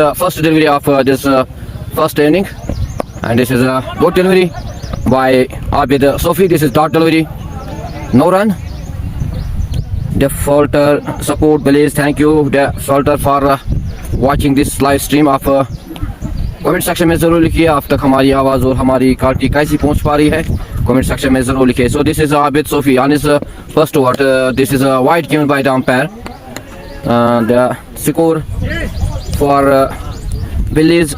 the first delivery of this first inning, and this is a good delivery by Abid Sofi. This is dot delivery, no run. Defaulter support please. Thank you Defaulter for watching this live stream of comment section में ज़रूर लिखिए आप तक हमारी आवाज़ और हमारी quality कैसी पहुंच पा रही है कमेंट सेक्शन में ज़रूर लिखिए. So this is Abid Sofi on his first over. This is a wide given by the umpire. The score for Belize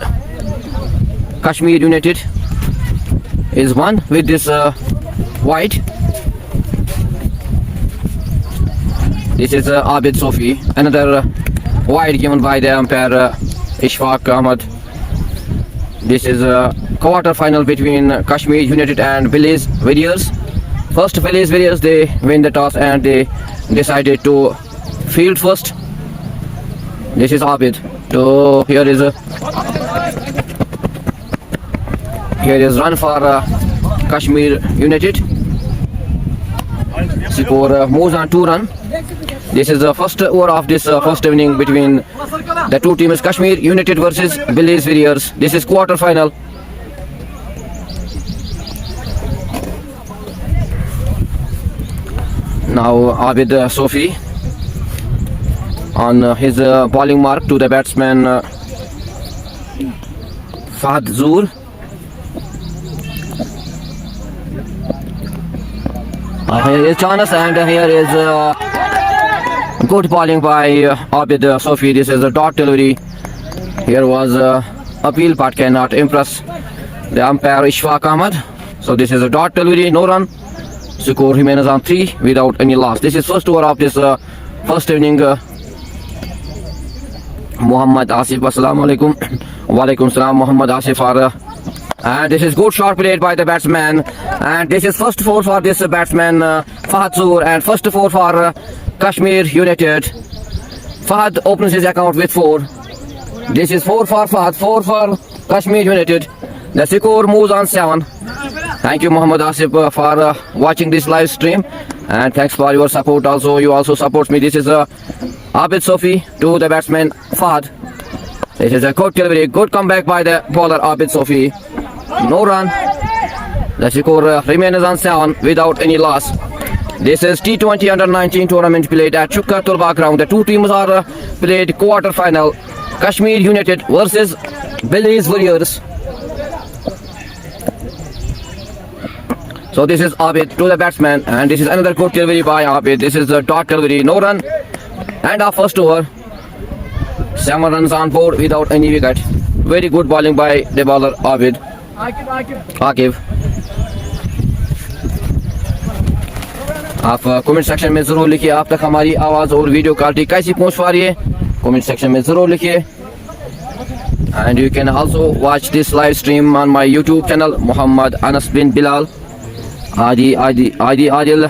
Kashmir United is 1 with this wide. This is Abid Sofi. Another wide given by the umpire Ishfaq Ahmad. This is a quarter final between Kashmir United and Belize Warriors. First Belize Warriors, they win the toss and they decided to field first. This is Abid. So here is run for Kashmir United. Score moves on 2 run. This is the first over of this first inning between the two teams, Kashmir United versus Belize Warriors. This is quarter final. Now Abid Sofi on his bowling mark to the batsman Fahad Zoor. Here is Chanas and here is good bowling by Abid Sofi. This is a dot delivery. Here was appeal but cannot impress the umpire Ishfaq Ahmad. So this is a dot delivery, no run. Score remains on 3 without any loss. This is first over of this first inning. Muhammad Asif, assalamu alaikum. Walaikum salam, Muhammad Asif. And this is good shot played by the batsman. And this is first 4 for this batsman Fahad Zoor and first 4 for Kashmir United. Fahad opens his account with 4. This is 4 for Fahad, 4 for Kashmir United. The score moves on 7. Thank you Muhammad Asif for watching this live stream and thanks for your support. Also you also support me. This is Abid Sofi to the batsman Fahad. This is a good delivery, good comeback by the bowler Abid Sofi. No run. The score remains on 7 without any loss. This is T20 Under-19 tournament played at Chukka Tulba ground. The two teams are played quarter final. Kashmir United versus Belize Warriors. So this is Abid to the batsman and this is another good delivery by Abid. This is the dot delivery, no run. And our first over. 7 runs on board without any wicket. Very good bowling by the bowler Abid. Akib. आप comment section में ज़रूर लिखिए आप तक हमारी आवाज़ और video quality कैसी पहुंच पा रही है कमेंट सेक्शन में ज़रूर लिखिए. And you can also watch this live stream on my YouTube channel Muhammad Anas bin Bilal. Adi Adil,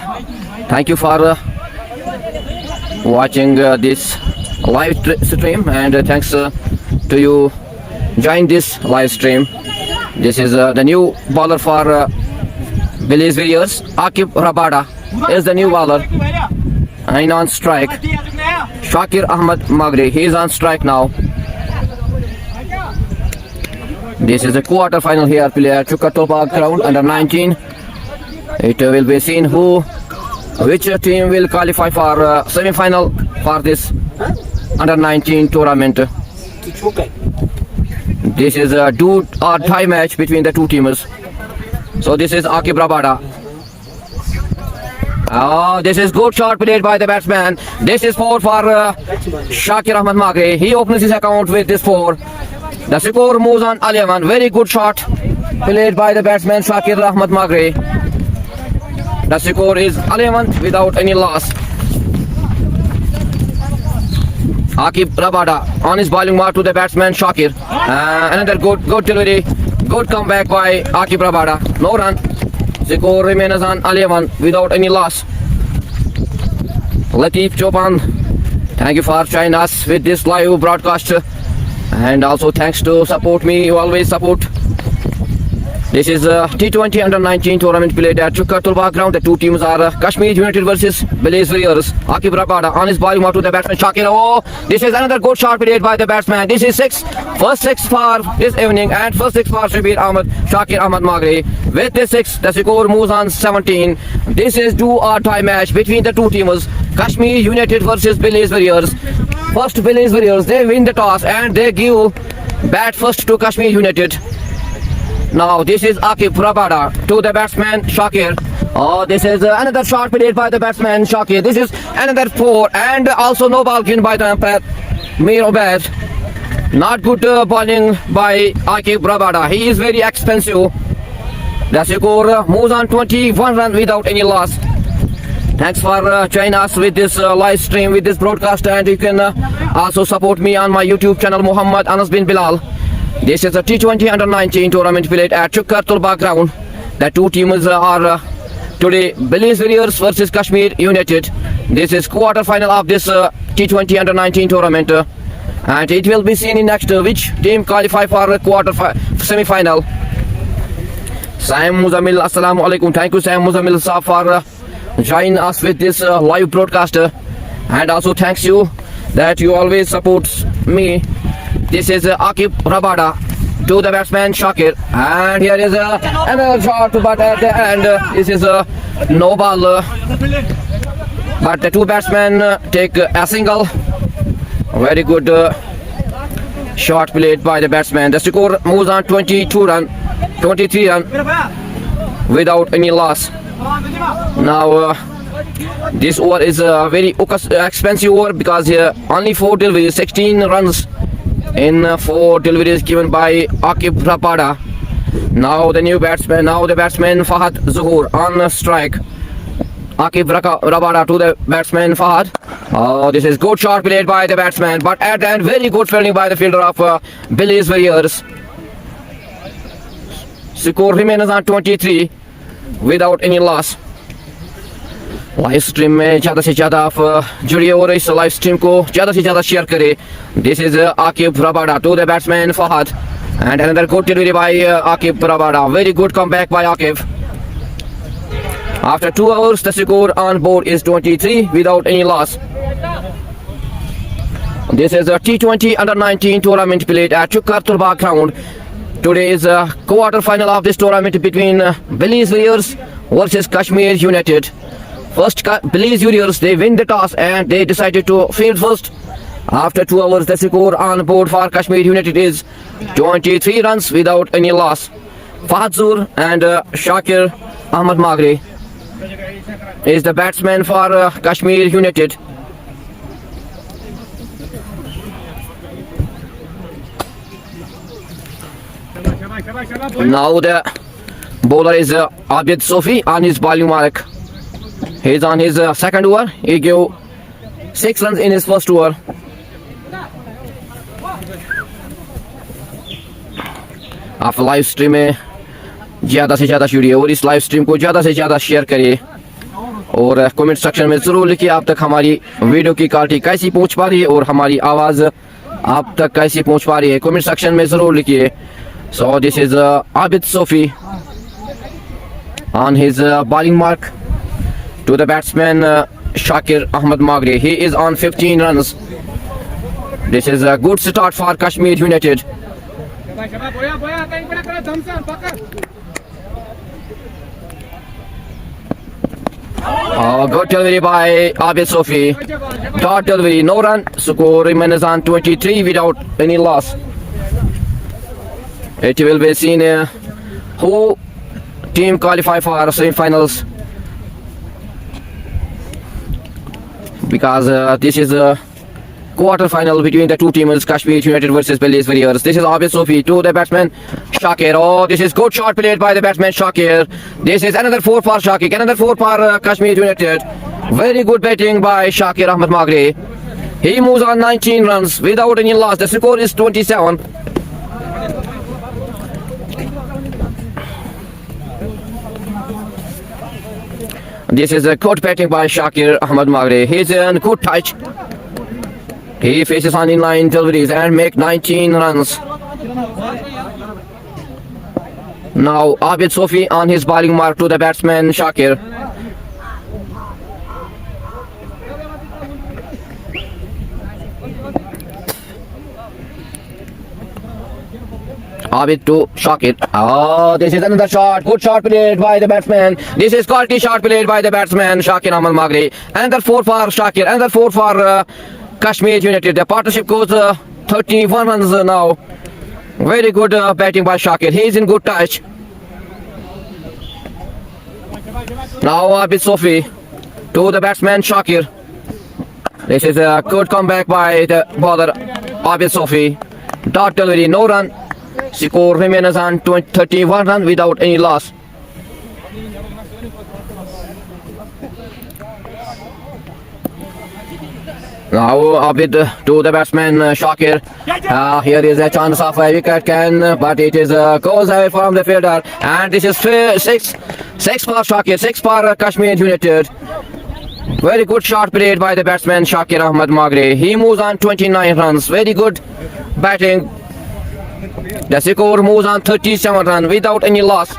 thank you for watching this live stream and thanks to you join this live stream. This is the new bowler for Belize Warriors. Akib Rabada is the new bowler and on strike Shakir Ahmad Magri, he is on strike now. This is the quarter final here played at Chukka Tulba ground under 19. It will be seen which team will qualify for semi-final for this under 19 tournament. This is a do or tie match between the two teams. So this is Akib Rabada. This is good shot played by the batsman. This is 4 for Shakir Ahmad Magri. He opens his account with this 4. The score moves on 11. Very good shot played by the batsman Shakir Ahmad Magri. The score is 11 without any loss. Akib Rabada on his bowling mark to the batsman Shakir. Another good delivery. Good comeback by Akib Rabada. No run. Score remains on 11 without any loss. Latif Chopan, thank you for joining us with this live broadcast. And also thanks to support me. You always support. This is a T20 under-19 tournament played at Chukkartulba ground. The two teams are Kashmir United versus Belize Warriors. Akif Rabada on his bowling out to the batsman Shakir. Oh, this is another good shot played by the batsman. This is first six for this evening, and first six for Shakir Ahmad Magre. With this six, the score moves on 17. This is do or tie match between the two teams. Kashmir United versus Belize Warriors. First Belize Warriors, they win the toss and they give bat first to Kashmir United. Now this is Akif Rabada to the batsman Shakir. Oh, this is another shot played by the batsman Shakir. This is another four, and also no ball given by the umpire Mir Obed. Not good bowling by Akif Rabada. He is very expensive. The score moves on 21 runs without any loss. Thanks for joining us with this live stream, with this broadcast, and you can also support me on my YouTube channel Muhammad Anas bin Bilal. This is a T20 under-19 tournament played at Chukkartulba ground. The two teams are today Belize Warriors versus Kashmir United. This is quarter-final of this T20 under-19 tournament, and it will be seen in next which team qualify for semi-final. Sam Muzamil, Assalamu alaikum. Thank you, Sam Muzamil Saab, for joining us with this live broadcast, and also thanks you that you always support me. This is Akif Rabada to the batsman Shakir, and here is another shot, but at the end this is no ball, but the two batsmen take a single. Very good shot played by the batsman. The score moves on 23 run without any loss. Now this over is a very expensive over because only 4 deliveries, 16 runs in 4 deliveries given by Akif Rabada. Now the batsman Fahad Zuhur on strike. Akif Rabada to the batsman Fahad. Oh, this is good shot played by the batsman, but at the end very good fielding by the fielder of Belize Warriors. Score remains on 23 without any loss. Live stream में ज़्यादा से ज़्यादा आप जुड़िए और इस live stream को ज़्यादा से ज़्यादा शेयर करें. This is Aqib Rabada to the batsman Fahad, and another good delivery by Aqib Rabada. Very good comeback by Aqib. After 2 hours, the score on board is 23 without any loss. This is a T20 under-19 tournament played at Chukkartulba ground. Today is a quarter-final of this tournament between Belize Warriors versus Kashmir United. First, Belize Warriors, they win the toss and they decided to field first. After 2 hours, the score on board for Kashmir United is 23 runs without any loss. Fahad Zuhur and Shakir Ahmad Magre is the batsman for Kashmir United. Now the bowler is Abid Sofi on his bowling mark. He is on his second over. He gave 6 runs in his first over. आप live stream में ज़्यादा से ज़्यादा जुड़िए और इस live stream को ज़्यादा से ज़्यादा शेयर करिए और कमेंट सेक्शन में ज़रूर लिखिए आप तक हमारी वीडियो की क्वालिटी कैसी पहुंच पा रही है और हमारी आवाज़ आप तक कैसी पहुंच पा रही है. कमेंट सेक्शन में ज़रूर लिखिए. So this is Abid Sofi on his bowling mark to the batsman Shakir Ahmad Magre. He is on 15 runs. This is a good start for Kashmir United. Good delivery by Abid Sofi. Dot delivery, no run. Score remains on 23 without any loss. It will be seen who team qualify for semi-finals, because this is a quarter-final between the two teams, Kashmir United versus Belize Warriors. This is Abid Sofi to the batsman Shakir. Oh, this is good shot played by the batsman Shakir. This is another 4 for Shakir, another 4 for Kashmir United. Very good batting by Shakir Ahmad Magre. He moves on 19 runs without any loss. The score is 27. This is a good batting by Shakir Ahmad Magre. He's in good touch. He faces on inline deliveries and make 19 runs. Now Abid Sofi on his bowling mark to the batsman Shakir. Abid to Shakir. Oh, this is another shot. Good shot played by the batsman. This is quality shot played by the batsman Shakir Ahmed Magri. Another 4 for Shakir. Another 4 for Kashmir United. The partnership goes 31 runs now. Very good batting by Shakir. He is in good touch. Now Abid Sofi to the batsman Shakir. This is a good comeback by the bowler Abid Sofi. Dot delivery, no run. Score remains on 31 runs without any loss. Now Abid to the batsman Shakir. Here is a chance of a wicket, but it is goes away from the fielder. And this is 6 for Shakir, 6 for Kashmir United. Very good shot played by the batsman Shakir Ahmed Magri. He moves on 29 runs. Very good batting. The score moves on 37 runs without any loss.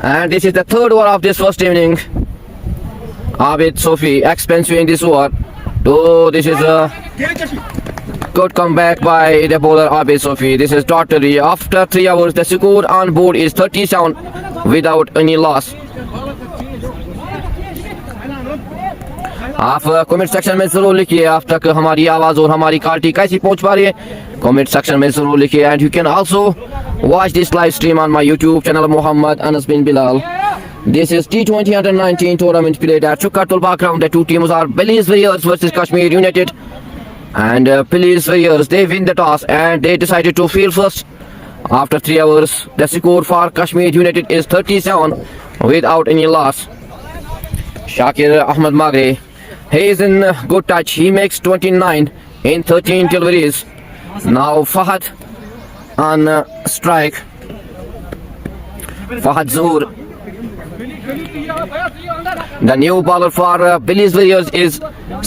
And this is the third over of this first inning. Abid Sofi expensive in this over. So this is a good comeback by the bowler Abid Sofi. This is totally after 3 hours. The score on board is 37 without any loss. आप comment section में जरूर लिखिए आप तक हमारी आवाज और हमारी क्वालिटी कैसी पहुंच पा रही है कमेंट सेक्शन में जरूर लिखिए and you can also watch this live stream on my YouTube channel Mohammad Anas bin Bilal. This is T20 Under-19 tournament played at Chukatul Park ground. The two teams are Belize Warriors versus Kashmir United. And Belize Warriors, they win the toss and they decided to field first. After 3 hours, the score for Kashmir United is 37 without any loss. Shakir Ahmed Magri, he is in good touch. He makes 29 in 13 deliveries. Now Fahad on strike. Fahad Zoor. The new bowler for Belize Warriors is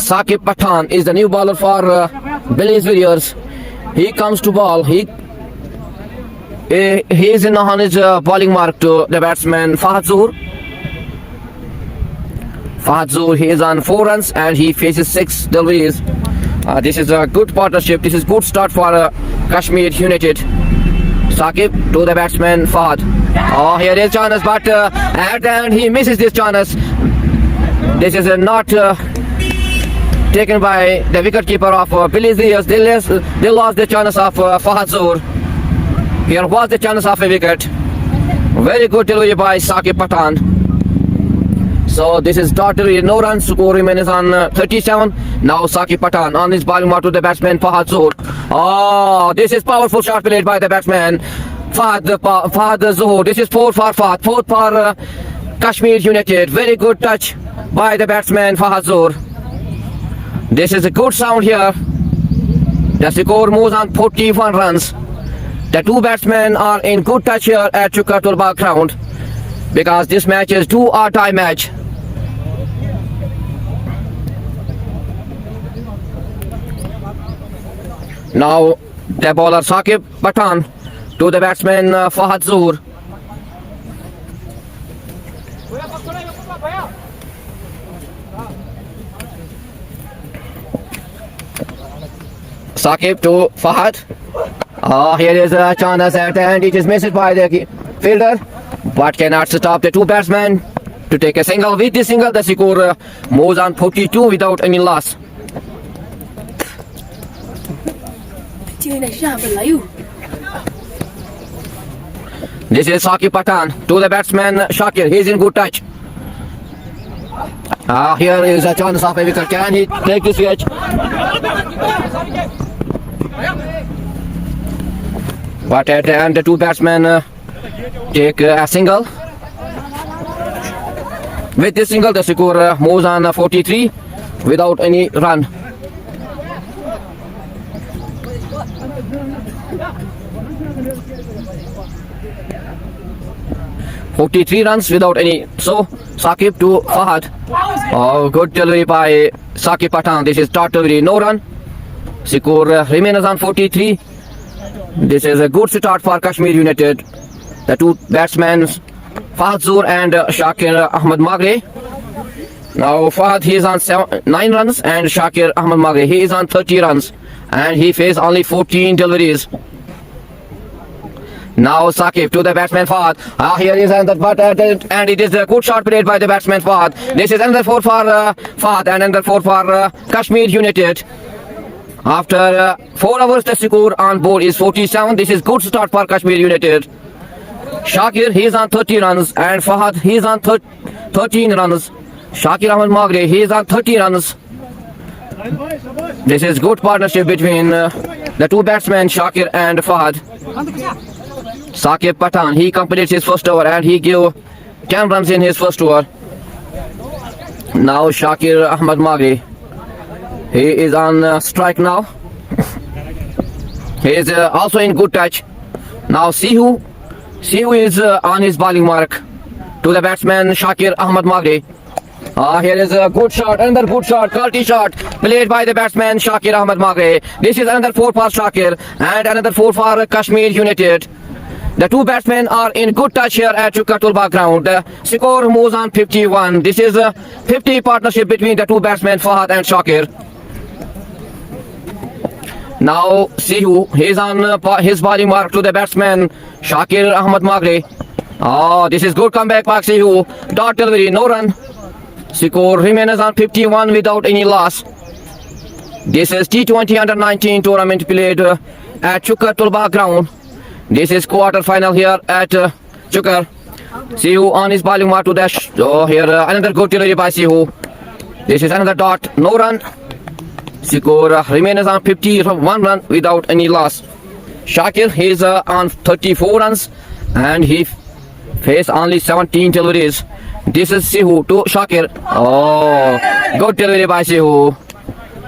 Saqib Pathan. Is the new bowler for Belize Warriors. He comes to ball. He is in on his bowling mark to the batsman Fahad Zoor. Fahad Zoor, he is on 4 runs and he faces 6 deliveries. This is a good partnership. This is good start for Kashmir United. Saqib to the batsman Fahad. Oh, here is chance, but at the end he misses this chance. This is not taken by the wicketkeeper of Belize Warriors. They lost the chance of Fahad Zoor. Here was the chance of a wicket. Very good delivery by Saqib Pathan. So this is totally no runs. Score remains on 37. Now Saqib Pathan on his bowling mark to the batsman Fahad Zoor. Oh, this is powerful shot played by the batsman Fahad Zoor. This is 4 for Fahad, 4 for Kashmir United. Very good touch by the batsman Fahad Zoor. This is a good sound here. The score moves on 41 runs. The two batsmen are in good touch here at Chukatul Park ground because this match is 2 or tie match. Now the bowler Saqib Pathan to the batsman Fahad Zoor. Saqib to Fahad. Oh, here is a chance at the end. It is missed by the fielder, but cannot stop the two batsmen to take a single. With this single, the score moves on 42 without any loss. This is Saqib Pathan to the batsman Shakir. He is in good touch. Here is a chance of a wicket. Can he take this catch? But at the end, the two batsmen take a single. With this single, the score moves on 43 without any run. "43 runs without any." So Saqib to Fahad. Oh, good delivery by Saqib Pathan. This is top delivery, no run. Score remains on 43. This is a good start for Kashmir United. The two batsmen Fahad Zoor and Shakir Ahmed Magre. Now Fahad, he is on 9 runs and Shakir Ahmed Magre, he is on 30 runs and he faced only 14 deliveries. Now Saqib to the batsman Fahad. Here is another but and it is a good shot played by the batsman Fahad. This is another 4 for Fahad and another 4 for Kashmir United. After 4 hours the score on board is 47. This is good start for Kashmir United. Shakir, he is on 30 runs and Fahad, he is on 13 runs. Shakir Ahmed Magre, he is on 30 runs. This is good partnership between the two batsmen Shakir and Fahad. Saqib Pathan, he completes his first over and he gave 10 runs in his first over. Now Shakir Ahmed Magre, he is on strike now. He is also in good touch. Now Sihu is on his bowling mark to the batsman Shakir Ahmed Magre. Here is a good shot, another good shot, quality shot played by the batsman Shakir Ahmed Magre. This is another 4 for Shakir and another 4 for Kashmir United. The two batsmen are in good touch here at Chukka ground. The score moves on 51. This is a 50 partnership between the two batsmen Fahad and Shakir. Now Sihu, he is on his bowling mark to the batsman Shakir Ahmed Magre. This is good comeback by Sihu. Dot delivery, no run. Score remains on 51 without any loss. This is T20 Under-19 tournament played at Chukka ground. This is quarter final here at Chukka. Sihu on his bowling mark to dash. Here another good delivery by Sihu. This is another dot, no run. Score remains on 51 run without any loss. Shakir, he is on 34 runs and he faced only 17 deliveries. This is Sihu to Shakir. Good delivery by Sihu.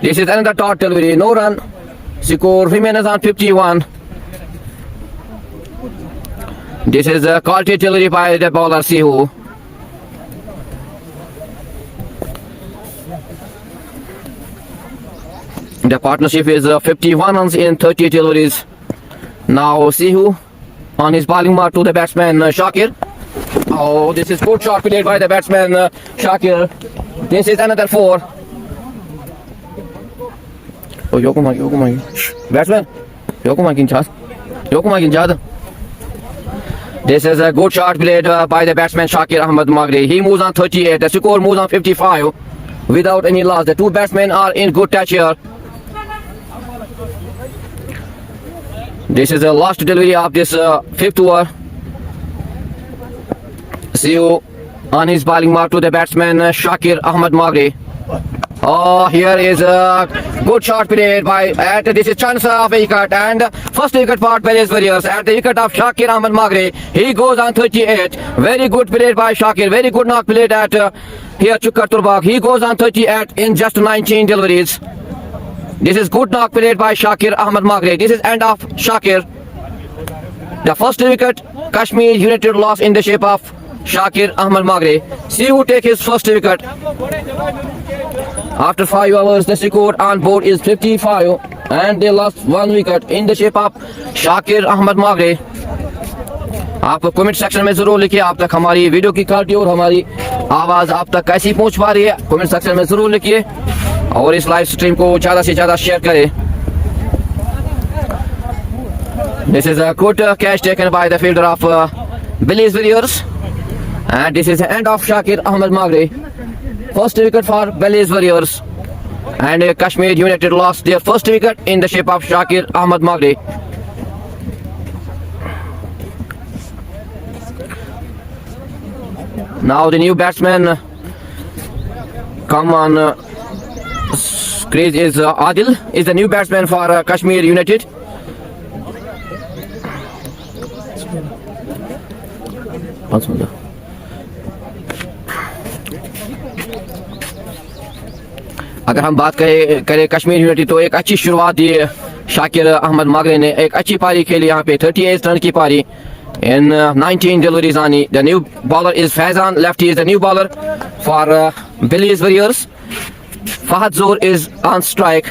This is another dot delivery, no run. Score remains on 51. This is a quality delivery by the bowler Sihu. The partnership is 51 runs in 30 deliveries. Now Sihu on his bowling mark to the batsman Shakir. This is good shot played by the batsman Shakir. This is another 4. Batsman, this is a good shot played by the batsman Shakir Ahmed Magre. He moves on 38. The score moves on 55 without any loss. The two batsmen are in good touch here. This is the last delivery of this 5th over. Sihu on his bowling mark to the batsman Shakir Ahmed Magre. Here is a good shot played by this is chance of a wicket and first wicket for Belize Warriors at the wicket of Shakir Ahmed Magre. He goes on 38. Very good played by Shakir. Very good knock played at here Chukka Turbak. He goes on 38 in just 19 deliveries. This is good knock played by Shakir Ahmed Magre. This is end of Shakir. The first wicket Kashmir United lost in the shape of Shakir Ahmed Magre. Sihu take his first wicket. After 5 hours, the score on board is 55 and they lost 1 wicket in the shape of Shakir Ahmed Magre. आप comment section में जरूर लिखिए आप तक हमारी video की quality और हमारी आवाज आप तक कैसी पहुंच पा रही है. कमेंट सेक्शन में जरूर लिखिए और इस लाइव स्ट्रीम को ज्यादा से ज्यादा शेयर करें. This is a good catch taken by the fielder of Belize Warriors. And this is the end of Shakir Ahmed Magre. First wicket for Belize Warriors. And Kashmir United lost their first wicket in the shape of Shakir Ahmed Magre. Now the new batsman come on crease is Adil is the new batsman for Kashmir United. अगर हम बात करें Kashmir United तो एक अच्छी शुरुआत दी शाकिर अहमद मागरे ने. एक अच्छी पारी खेली यहाँ पे 38 रन की पारी in 19 deliveries आनी. The new bowler is Faizan. Lefty is the new bowler for Belize Warriors. Fahad Zoor is on strike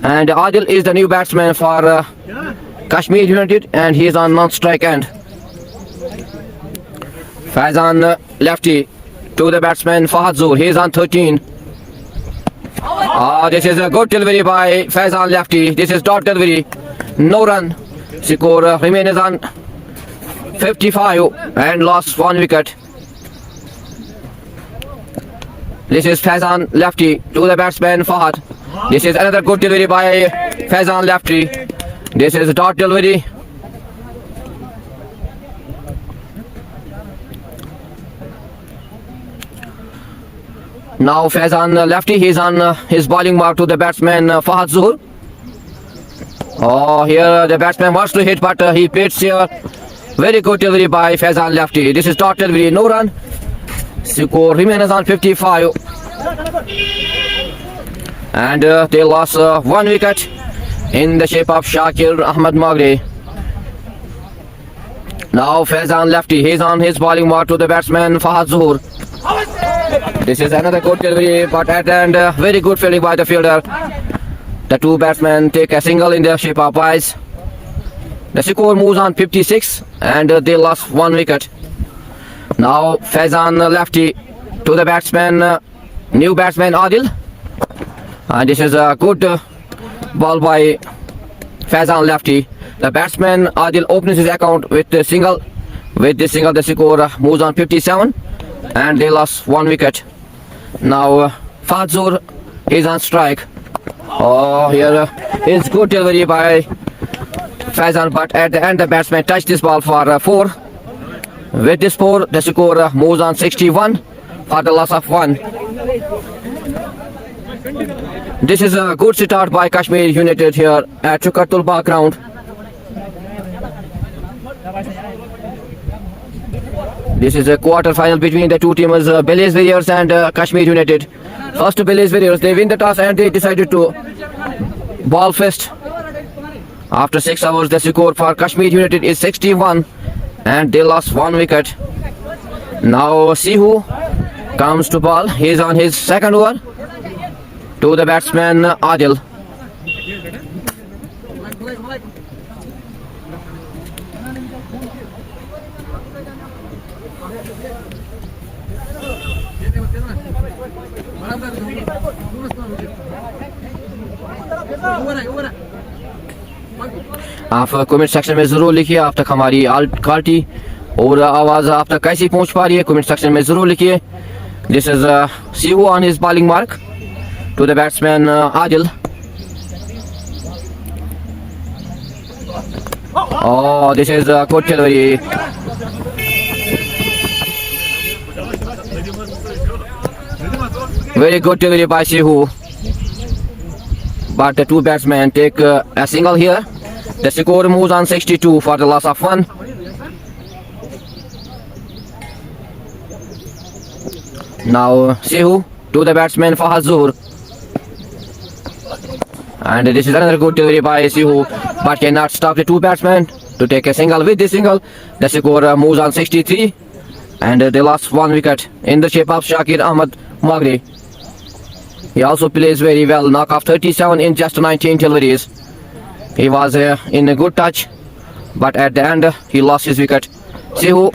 and Adil is the new batsman for Kashmir United and he is on non-strike end. Faizan lefty to the batsman Fahad Zoor. He is on 13. This is a good delivery by Faizan lefty. This is dot delivery. No run. Score remains on 55 and lost 1 wicket. This is Faizan lefty to the batsman Fahad. This is another good delivery by Faizan lefty. This is dot delivery. Now Faizan lefty, he's on his bowling mark to the batsman Fahad Zoor. Here the batsman wants to hit, but he pitched here. Very good delivery by Faizan lefty. This is dot delivery, no run. Score remains on 55. And they lost 1 wicket in the shape of Shakir Ahmed Magre. Now Faizan lefty, he's on his bowling mark to the batsman Fahad Zoor. This is another good delivery, but at the end, very good fielding by the fielder. The two batsmen take a single in the shape of Wise. The score moves on 56 and they lost 1 wicket. Now Faizan lefty to the batsman, new batsman Adil. And this is a good ball by Faizan lefty. The batsman Adil opens his account with the single. With this single, the score moves on 57 and they lost 1 wicket. Now Fahad Zoor is on strike. Here is good delivery by Faizan, but at the end the batsman touched this ball for 4. With this 4, the score moves on 61 for the loss of 1. This is a good start by Kashmir United here at Chukartul Bagh ground. This is a quarter final between the two teams, Belize Warriors and Kashmir United. First Belize Warriors, they win the toss and they decided to ball first. After 6 hours, the score for Kashmir United is 61 and they lost 1 wicket. Now Sihu comes to ball. He is on his second over to the batsman Adil. आप comment section में ज़रूर लिखिए आप तक हमारी quality और आवाज़ आप तक कैसी पहुंच पा रही है, कमेंट सेक्शन में ज़रूर लिखिए. This is Sihu on his bowling mark to the batsman Adil. This is a good delivery. Very good delivery by Sihu. But the two batsmen take a single here. The score moves on 62 for the loss of 1. Now Sihu to the batsman Fahad Zoor. And this is another good delivery by Sihu, but cannot stop the two batsmen to take a single. With this single, the score moves on 63 and they lost 1 wicket in the shape of Shakir Ahmed Magre. He also plays very well, knock off 37 in just 19 deliveries. He was in a good touch, but at the end he lost his wicket. Sihu,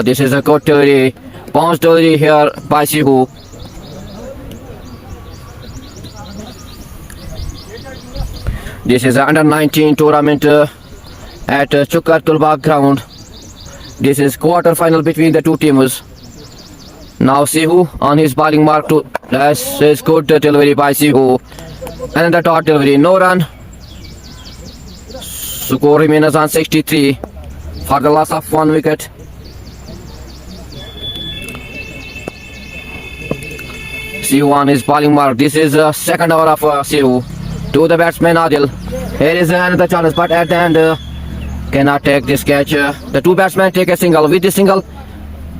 this is a good delivery, bounce delivery here by Sihu. This is an under 19 tournament at Chukartul Bagh ground. This is quarter final between the two teams. Now Sihu on his bowling mark to this is good delivery by Sihu. Another dot delivery, no run. Score remains on 63 for the loss of 1 wicket. Sihu on his bowling mark. This is the second over of Sihu to the batsman Adil. Here is another chance, but at the end cannot take this catch. The two batsmen take a single. With this single,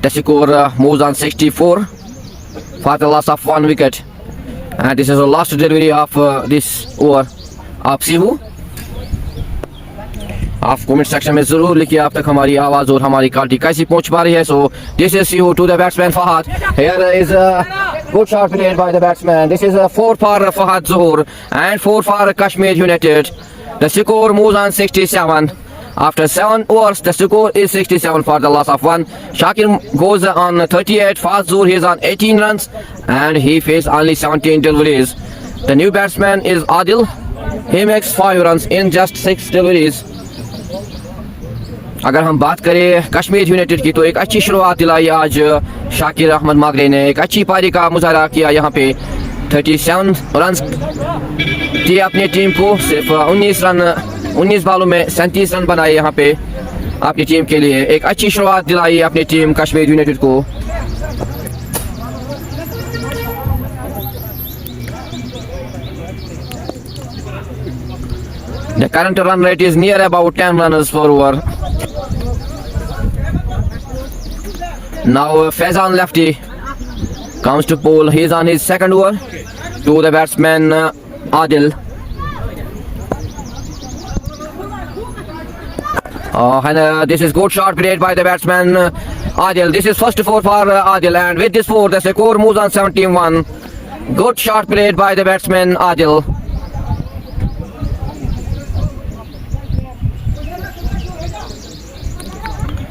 the score moves on 64 for the loss of 1 wicket. And this is the last delivery of this over of Sihu. आप comment section में जरूर लिखिए आप तक हमारी आवाज और हमारी क्वालिटी कैसी पहुंच पा रही है. So this is Sihu to the batsman Fahad. Here is a good shot played by the batsman. This is a 4 for Fahad Zoor and 4 for Kashmir United. The score moves on 67 After 7 overs, the score is 67 for the loss of 1. Shakir goes on 38. Fazur is on 18 runs and he faced only 17 deliveries. The new batsman is Adil. He makes 5 runs in just 6 deliveries. अगर हम बात करें Kashmir United की तो एक अच्छी शुरुआत दिलाई आज शाकिर अहमद मागरे ने। एक अच्छी पारी का मुजाहरा किया यहाँ पे। 37 रन दिए अपनी टीम को। सिर्फ 19 बालों में 37 रन बनाए यहाँ पे अपनी टीम के लिए। एक अच्छी शुरुआत दिलाई अपनी टीम कश्मीर यूनाइटेड को। The current run rate is near about 10 runs per over. Now Faizan lefty comes to bowl. He is on his second over to the batsman Adil. And this is good shot played by the batsman Adil. This is first 4 for Adil, and with this 4 the score moves on 71. Good shot played by the batsman Adil.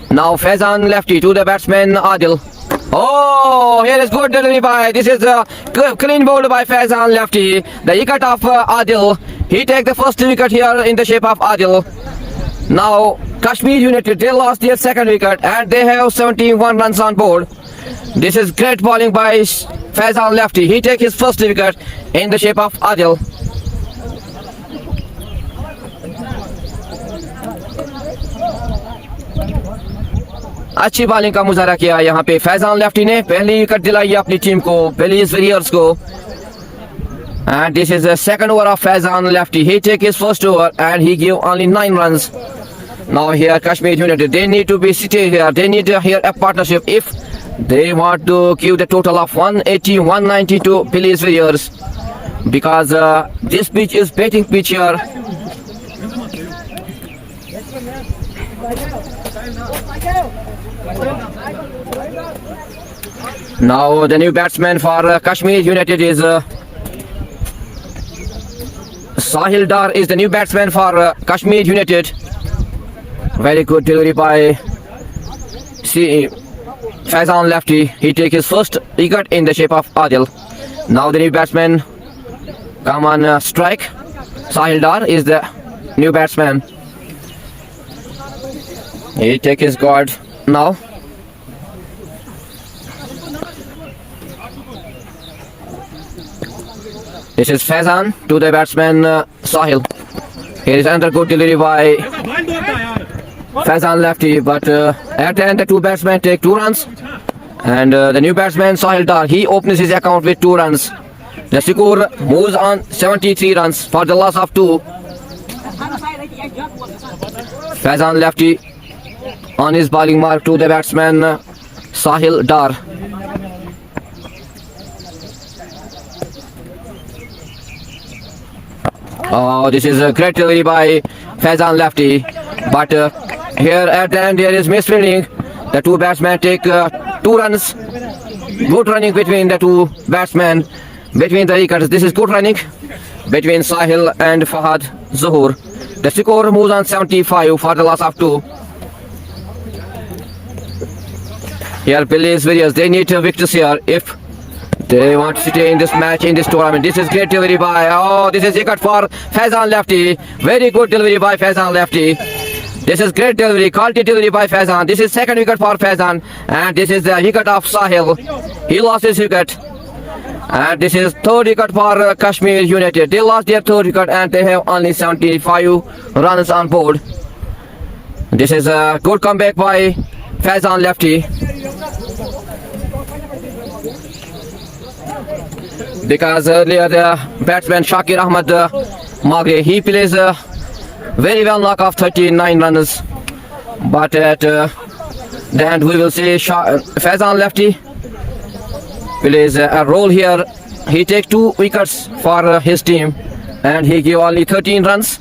Now Faizan lefty to the batsman Adil. Oh, here is good delivery by. This is clean bowled by Faizan lefty. The wicket of Adil. He take the first wicket here in the shape of Adil. Now Kashmir United, they lost their second wicket and they have 71 runs on board. This is great bowling by Faizan lefty. He take his first wicket in the shape of Adil. अच्छी bowling का मुजाहरा किया यहाँ पे Faizan lefty ने। पहली wicket दिलाई अपनी टीम को, पेलिस वॉरियर्स को। And this is the second over of Faizan lefty. He take his first over and he give only 9 runs. Now here Kashmir United, they need to be stay here. They need here a partnership if they want to give the total of 180, 190 to Pelis Warriors, because this pitch is batting pitch here. Now the new batsman for Kashmir United is Sahil Dar is the new batsman for Kashmir United. Very good delivery by Faizan lefty. He take his first wicket in the shape of Adil. Now the new batsman come on strike. Sahil Dar is the new batsman. He take his guard now. This is Faizan to the batsman Sahil. Here is another good delivery by Faizan lefty, but at the end the two batsmen take 2 runs, and the new batsman Sahil Dar, he opens his account with 2 runs. The score moves on 73 runs for the loss of 2. Faizan lefty on his bowling mark to the batsman Sahil Dar. Oh, this is a great delivery by Faizan lefty, but here at the end there is misfielding. The two batsmen take 2 runs. Good running between the two batsmen, between the wickets. This is good running between Sahil and Fahad Zuhur. The score moves on 75 for the loss of 2. Here Pelis Warriors, they need victories here if they want to stay in this match, in this tournament. This is great delivery by, oh, this is wicket for Faizan lefty. Very good delivery by Faizan lefty. This is great delivery, quality delivery by Faizan. This is second wicket for Faizan, and this is the wicket of Sahil. He lost his wicket. And this is third wicket for Kashmir United. They lost their third wicket and they have only 75 runs on board. This is a good comeback by Faizan lefty, because earlier the batsman Shakir Ahmad Magre, he plays very well knock off 39 runs, but at the end we will see Faizan lefty plays a role here. He takes 2 wickets for his team and he give only 13 runs.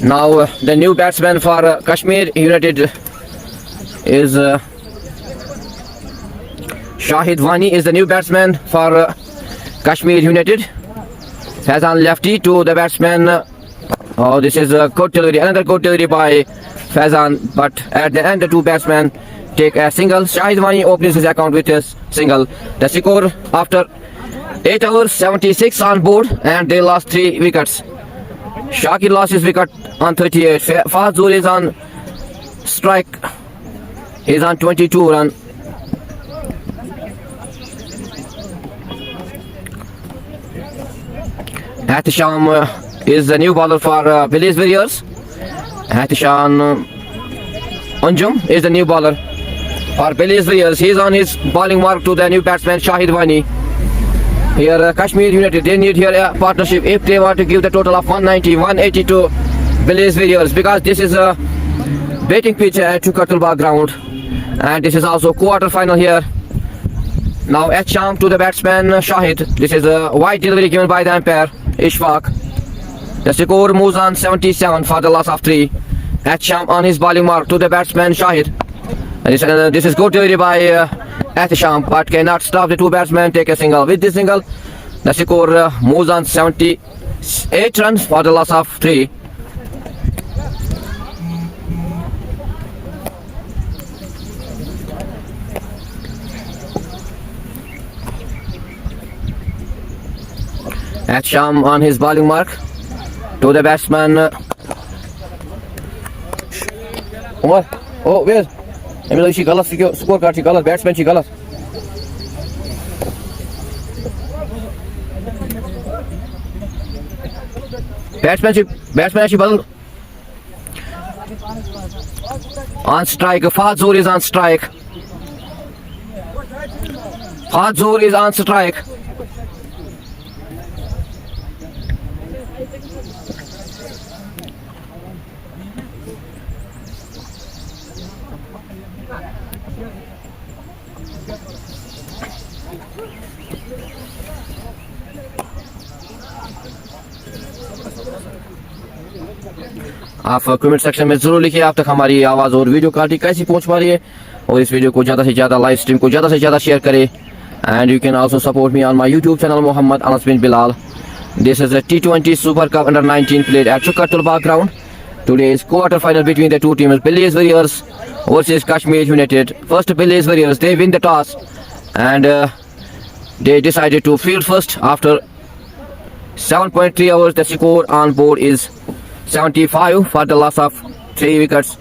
Now the new batsman for Kashmir United is Shahid Wani is the new batsman for Kashmir United. Faizan lefty to the batsman. Oh, this is a good delivery, another good delivery by Faizan, but at the end the two batsmen take a single. Shahid Wani opens his account with a single. The score after 8 hours 76 on board, and they lost 3 wickets. Shakir lost his wicket on 38. Fazul is on strike. He is on 22 run. Hatisham is the new bowler for Belize Warriors. Hatisham Anjum is the new bowler for Belize Warriors. He is on his bowling mark to the new batsman Shahid Wani. Here Kashmir United, they need here a partnership if they want to give the total of 190, 180 to Belize Warriors, because this is a batting pitch at Chukartulba ground, and this is also quarter final here. Now Acham to the batsman Shahid. This is a wide delivery given by the umpire Ishfaq. The score moves on 77 for the loss of 3. Acham on his bowling mark to the batsman Shahid. And this is good delivery by Atisham, but cannot stop the two batsmen take a single. With this single, the score moves on 78 runs for the loss of 3. Atisham on his bowling mark to the batsman. Umar, oh, where? Emil işi galas skor kartı galas batsman işi galas. Batsman işi badal. On strike, Fazul is on strike. Fazul is on strike. आप comment section में जरूर लिखिए आप तक हमारी आवाज़ और video quality कैसी पहुंच पा रही है, और इस वीडियो को ज़्यादा से ज़्यादा लाइव स्ट्रीम को ज़्यादा से ज़्यादा शेयर करें. And you can also support me on my YouTube channel Mohammad Anas bin Bilal. This is a T20 Super Cup under 19 played at Chukartulba ground. Today is quarter final between the two teams, Belize Warriors versus Kashmir United. First Belize Warriors, they win the toss and they decided to field first. After 7.3 hours, the score on board is 75 for the loss of 3 wickets.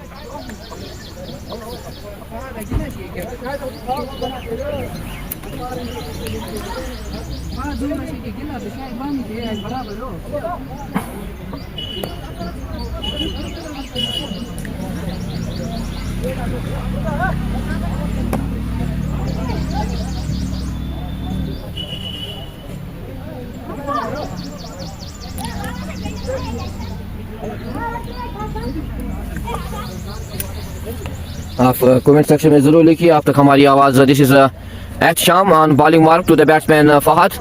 आप comment section में जरूर लिखिए आप तक हमारी आवाज़. This is Atisham on bowling mark to the batsman Fahad.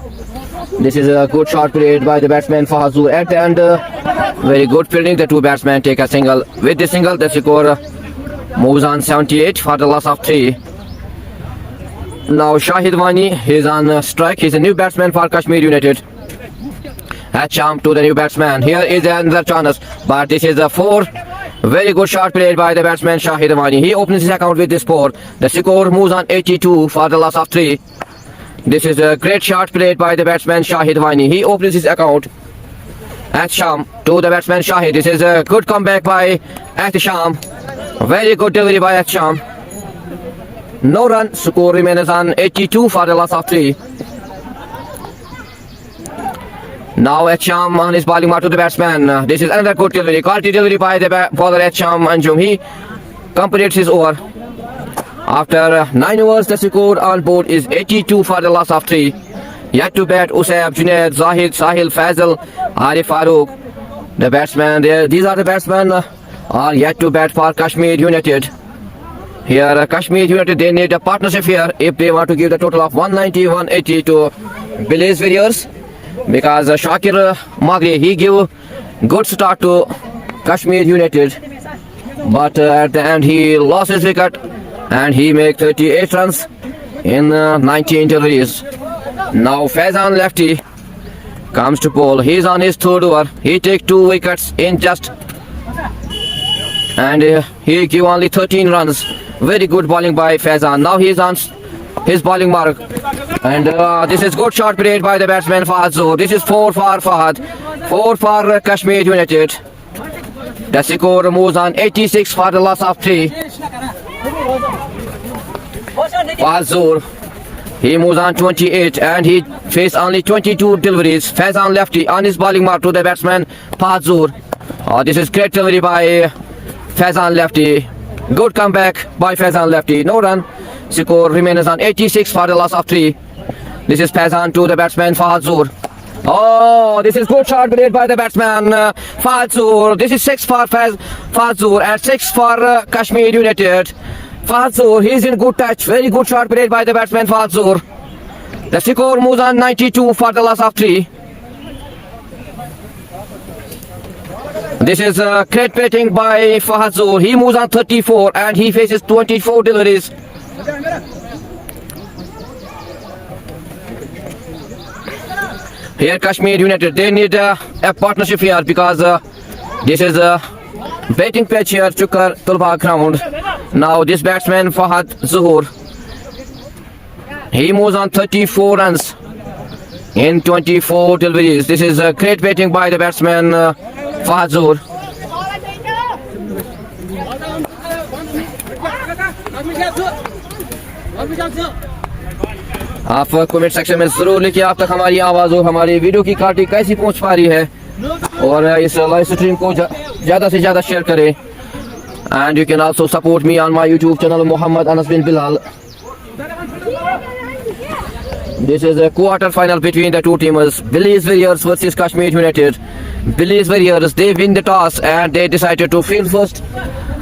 This is a good shot played by the batsman Fahazur at the end. Very good fielding. The two batsmen take a single. With the single, the score moves on 78 for the loss of 3. Now Shahid Wani is on strike. He's a new batsman for Kashmir United. Atisham to the new batsman. Here is another chance, but this is a 4. Very good shot played by the batsman Shahid Wani. He opens his account with this 4. The score moves on 82 for the loss of 3. This is a great shot played by the batsman Shahid Wani. He opens his account. Atisham to the batsman Shahid. This is a good comeback by Atisham. Very good delivery by Atisham. No run. Score remains on 82 for the loss of 3. Now Atisham on his bowling mark to the batsman. This is another good delivery. Quality delivery by the bowler Atisham Anjum. He completes his over. After 9 overs, the score on board is 82 for the loss of 3. Yet to bat Usaib, Junaid, Zahid, Sahil, Faisal, Arif Farooq. The batsmen there. These are the batsmen are yet to bat for Kashmir United. Here Kashmir United, they need a partnership here if they want to give the total of 190, 180 to Belize Warriors. because Shakir Magri, he give good start to Kashmir United, but at the end he lost his wicket and he make 38 runs in 19 deliveries. Now Faizan lefty comes to pole. He's on his third over. He take 2 wickets in just, and he give only 13 runs. Very good bowling by Faizan. Now he's on his bowling mark, and this is good shot played by the batsman Fahad Zohar. This is 4 for Fahad, 4 for Kashmir United. The score moves on 86 for the loss of 3. Fahad Zohar, he moves on 28 and he faced only 22 deliveries. Faizan lefty on his bowling mark to the batsman Fahad Zohar. This is great delivery by Faizan lefty. Good comeback by Faizan lefty. No run. Score remains on 86 for the loss of 3. This is Faizan to the batsman Fahad Zohar. This is good shot played by the batsman Fahad Zohar. This is 6 for Fahad Zohar and 6 for Kashmir United. Fahad Zohar, he's in good touch. Very good shot played by the batsman Fahad Zohar. The score moves on 92 for the loss of 3. This is great batting by Fahad Zohar. He moves on 34 and he faces 24 deliveries. Here Kashmir United, they need a partnership here because this is a batting pitch here, Chukar Tulbagh ground. Now this batsman Fahad Zohar, he moves on 34 runs in 24 deliveries. This is a great batting by the batsman Fahad Zohar. आप comment section में जरूर लिखिए आप तक हमारी आवाज़ और हमारी वीडियो की क्वालिटी कैसी पहुंच पा रही है, और इस लाइव स्ट्रीम को ज़्यादा से ज़्यादा शेयर करें. And you can also support me on my YouTube channel Muhammad Anas bin Bilal. This is a quarter final between the two teams, Belize Warriors versus Kashmir United. Belize Warriors, they win the toss and they decided to field first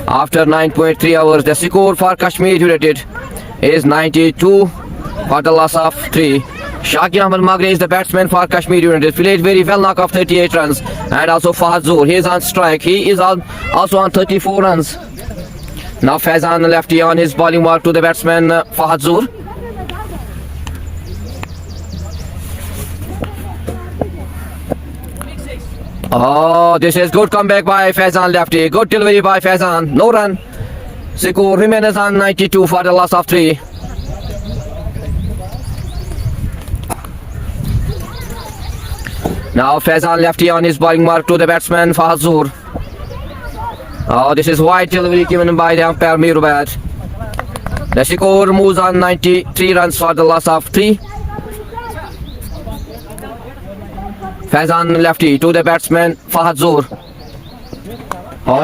after 9.3 hours. The score for Kashmir United is 92 for the loss of 3. Shakir Ahmed Magri is the batsman for Kashmir United. Played very well, knock off 38 runs. And also Fahad Zohar, he is on strike. He is also on 34 runs. Now Faizan lefty on his bowling mark to the batsman Fahad Zohar. This is good comeback by Faizan lefty. Good delivery by Faizan. No run. Score remains on 92 for the loss of 3. Now Faizan lefty on his bowling mark to the batsman Fahad Zohar. This is wide delivery given by the umpire Mirubad. The score moves on 93 runs for the loss of 3. Faizan lefty to the batsman Fahad Zohar.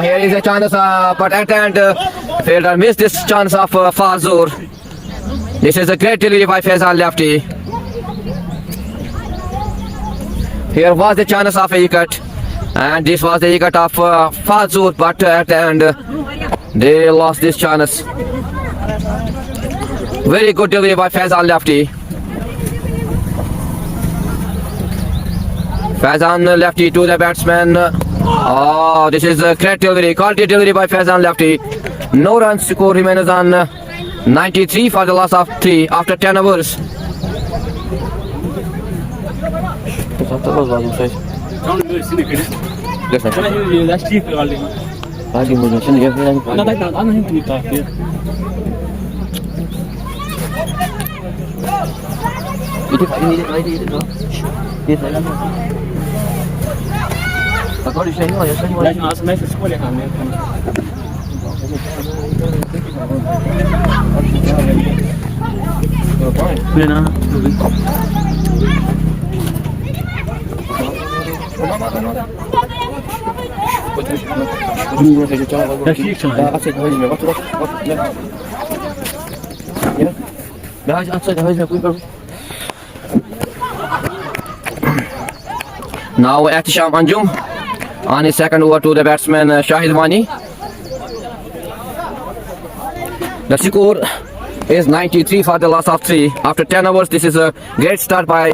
Here is a chance, but at the end fielder missed this chance of Fahad Zohar. This is a great delivery by Faizan lefty. Here was the chance of a wicket, and this was the wicket of Fahad Zohar, but at the end they lost this chance. Very good delivery by Faizan lefty. Faizan lefty to the batsman. This is a great delivery, quality delivery by Faizan lefty. No runs, score remains on 93 for the loss of 3 after 10 overs. Now Ahtisham Anjum on his second over to the batsman Shahid Wani. The score is 93 for the loss of 3 after 10 overs. This is a great start by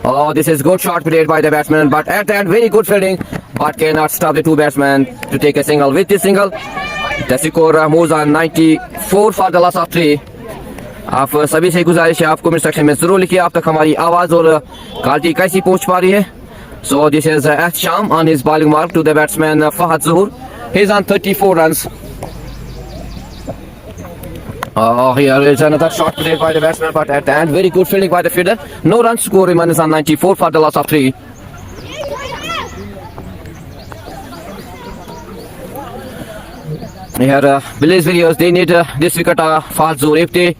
Oh, this is good shot played by the batsman, but at the end, very good fielding, but cannot stop the two batsmen to take a single. With this single, the score moves on 94 for the loss of 3. आप सभी से गुजारिश है आप comment section में जरूर लिखिए आप तक हमारी आवाज़ और क्वालिटी कैसी पहुंच पा रही है. So this is Sham on his bowling mark to the batsman Fahad Zuhur. He's on 34 runs. Oh, here is another shot played by the batsman, but at the end, very good fielding by the fielder. No runs score remains on 94 for the loss of 3. Here, Billy's videos, they need this wicket Fahad Zuhur. If they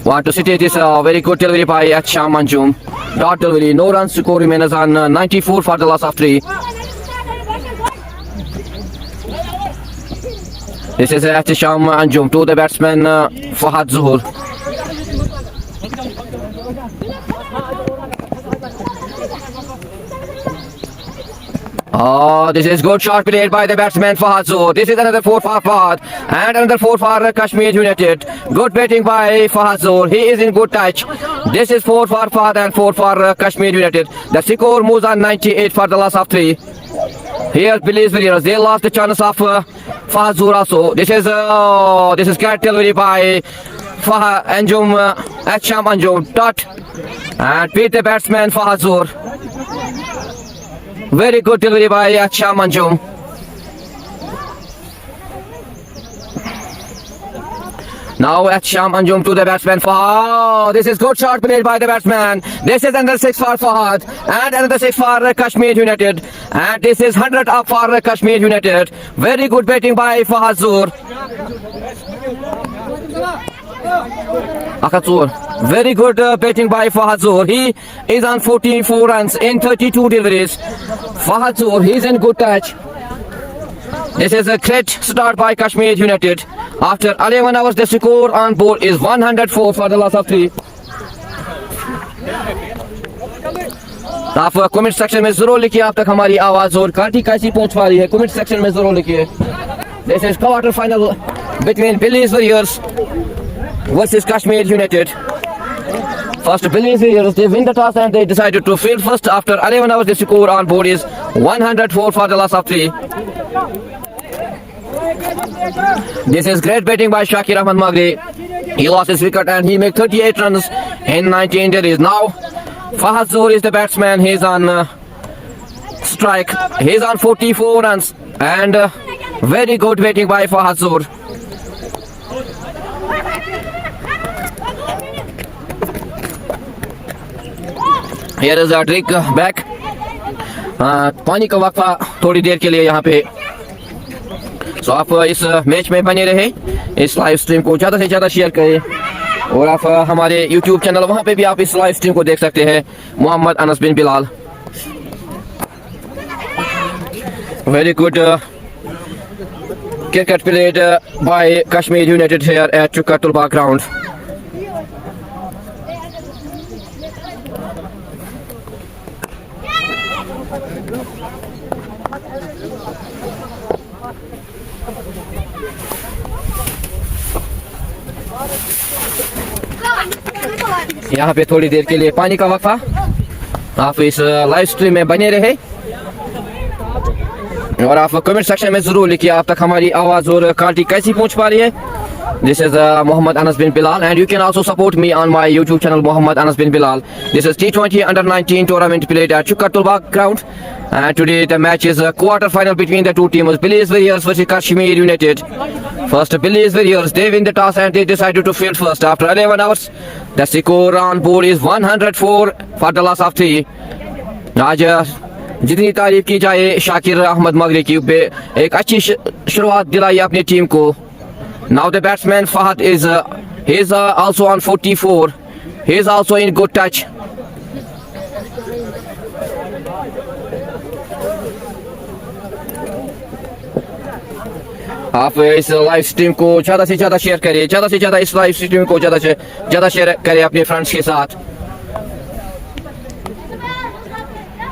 want to sit it, is a very good delivery by Sham Anjum. Dot delivery, no runs score remains on 94 for the loss of 3. This is Sham Anjum to the batsman Fahad Zuhur. Oh, this is good shot played by the batsman Fahad Zuhur. This is another 4 for Fahad and another 4 for Kashmir United. Good batting by Fahad Zuhur. He is in good touch. This is 4 for Fahad and 4 for Kashmir United. The score moves on 98 for the loss of 3. Here, Billy's Villiers, they lost the chance of Fahad Zuhur also. This is cat delivery by Fahad Anjum, Sham Anjum. Dot and beat the batsman Fahad Zuhur. Very good delivery by Sham Anjum. Now Sham Anjum to the batsman Fahad. This is good shot played by the batsman. This is another 6 for Fahad and another 6 for Kashmir United. And this is 100 up for Kashmir United. Very good batting by Fahad Zuhur. Very good batting by Fahad Zuhur. He is on 44 runs in 32 deliveries. Fahad Zuhur, he is in good touch. This is a great start by Kashmir United. After 11 hours, the score on board is 104 for the loss of 3. आप comment section में जरूर लिखिए आप तक हमारी आवाज और quality कैसी पहुंच पा रही है. कमेंट सेक्शन में जरूर लिखिए. This is quarter final between Billy's Warriors versus Kashmir United. First, Billy's Warriors, they win the toss and they decided to field first. After 11 hours, the score on board is 104 for the loss of 3. This is great batting by Shakir Ahmed Magri. He lost his wicket and he made 38 runs in 19 deliveries. Now, Fahad Zuhur is the batsman. He's on strike. He's on 44 runs and very good batting by Fahad Zuhur. Here is a trick back. पानी का वक्फा थोड़ी देर के लिए यहाँ पे. So आप इस match में बने रहे, इस लाइव स्ट्रीम को ज़्यादा से ज़्यादा शेयर करें और आप हमारे YouTube चैनल वहाँ पे भी आप इस लाइव स्ट्रीम को देख सकते हैं. Mohammad Anas bin Bilal. Very good cricket played by Kashmir United here at Chukatulba ground. यहाँ पे थोड़ी देर के लिए पानी का वक्फा. आप इस लाइव स्ट्रीम में बने रहे और आप कमेंट सेक्शन में जरूर लिखिए आप तक हमारी आवाज और क्वालिटी कैसी पहुंच पा रही है. This is Muhammad Anas bin Bilal and you can also support me on my YouTube channel Muhammad Anas bin Bilal. This is T20 Under-19 tournament played at Chukatulba ground and today the match is a quarter final between the two teams, Billy's Warriors versus Kashmir United. First, Billy's Warriors, they win the toss and they decided to field first. After 11 hours, the score on board is 104 for the loss of 3. आज जितनी तारीफ की जाए शाकिर अहमद मगरी की, एक अच्छी शुरुआत दिलाई अपनी टीम को. Now the batsman Fahad is also on 44. He is also in good touch. आप इस लाइव स्ट्रीम को ज़्यादा से ज़्यादा शेयर करें, ज़्यादा से ज़्यादा इस लाइव स्ट्रीम को ज़्यादा से ज़्यादा शेयर करें अपने फ्रेंड्स के साथ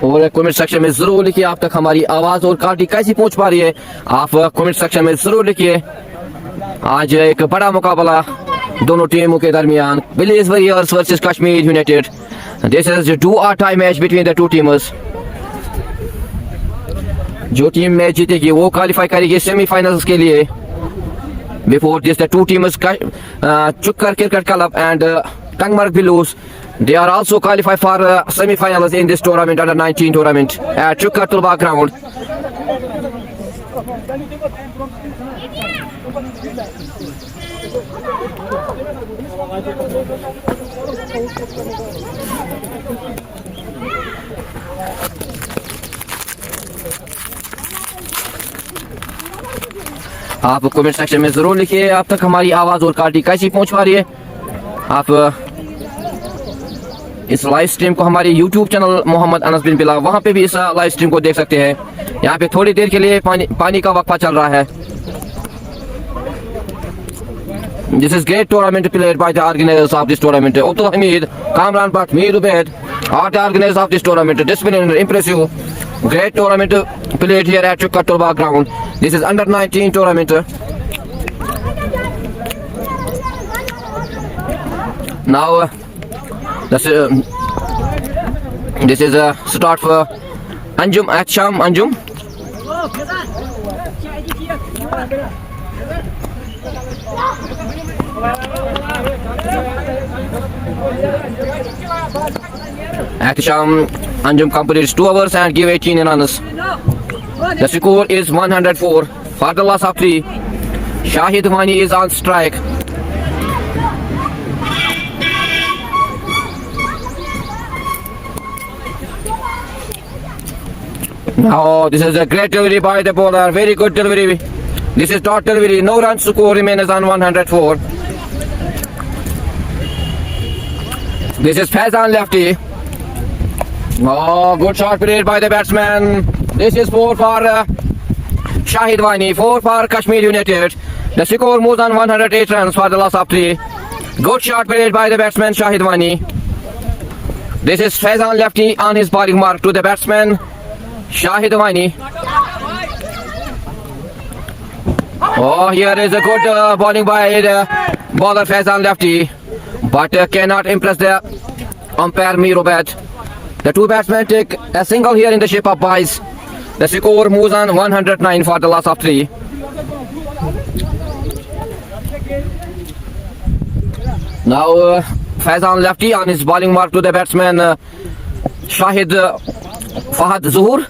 और कमेंट सेक्शन में ज़रूर लिखिए आप तक हमारी आवाज़ और क्वालिटी कैसी पहुंच पा रही है. आप कमेंट सेक्शन में ज़रूर लिखिए. आज एक बड़ा मुकाबला दोनों टीमों के दरमियान, Billy's Warriors versus Kashmir United. This is a do or die match between the two teamers. जो टीम मैच जीतेगी वो क्वालिफाई करेगी सेमीफाइनल्स के लिए. Before this, the two teams, Chukkar Cricket Club and Tangmarg Blues, they are also qualified for semi-finals in this tournament, under 19 tournament at Chukkar Tulba ground. आप comment section में जरूर लिखिए आप तक हमारी आवाज और क्वालिटी कैसी पहुंच पा रही है. आप इस लाइव स्ट्रीम को हमारे YouTube चैनल मोहम्मद अनस बिन बिलाल वहां पे भी इस लाइव स्ट्रीम को देख सकते हैं. यहाँ पे थोड़ी देर के लिए पानी का वक्फा चल रहा है. This is great tournament played by the organizers of this tournament. Abdul Hamid, Kamran Bhatt, Mir Ubaid are the organizers of this tournament. Disciplined, impressive, great tournament played here at Chukkar Tulba ground. This is under 19 tournament. Now, this is a start for Anjum at Sham Anjum. At Sham Anjum completes 2 overs and give 18 runs. The score is 104 for the loss of 3. Shahid Wani is on strike. Now this is a great delivery by the bowler, very good delivery. This is dot delivery, no runs, score remains on 104. This is Faizan lefty. Oh, good shot played by the batsman. This is 4 for Shahid Wani, 4 for Kashmir United. The score moves on 108 runs for the loss of 3. Good shot played by the batsman Shahid Wani. This is Faizan lefty on his bowling mark to the batsman Shahid Wani. Oh, here is a good bowling by the bowler Faizan lefty, but cannot impress the umpire Mir Ubaid. The two batsmen take a single here in the shape of byes. The score moves on 109 for the loss of 3. Now Faizan lefty on his bowling mark to the batsman Shahid Fahad Zuhur.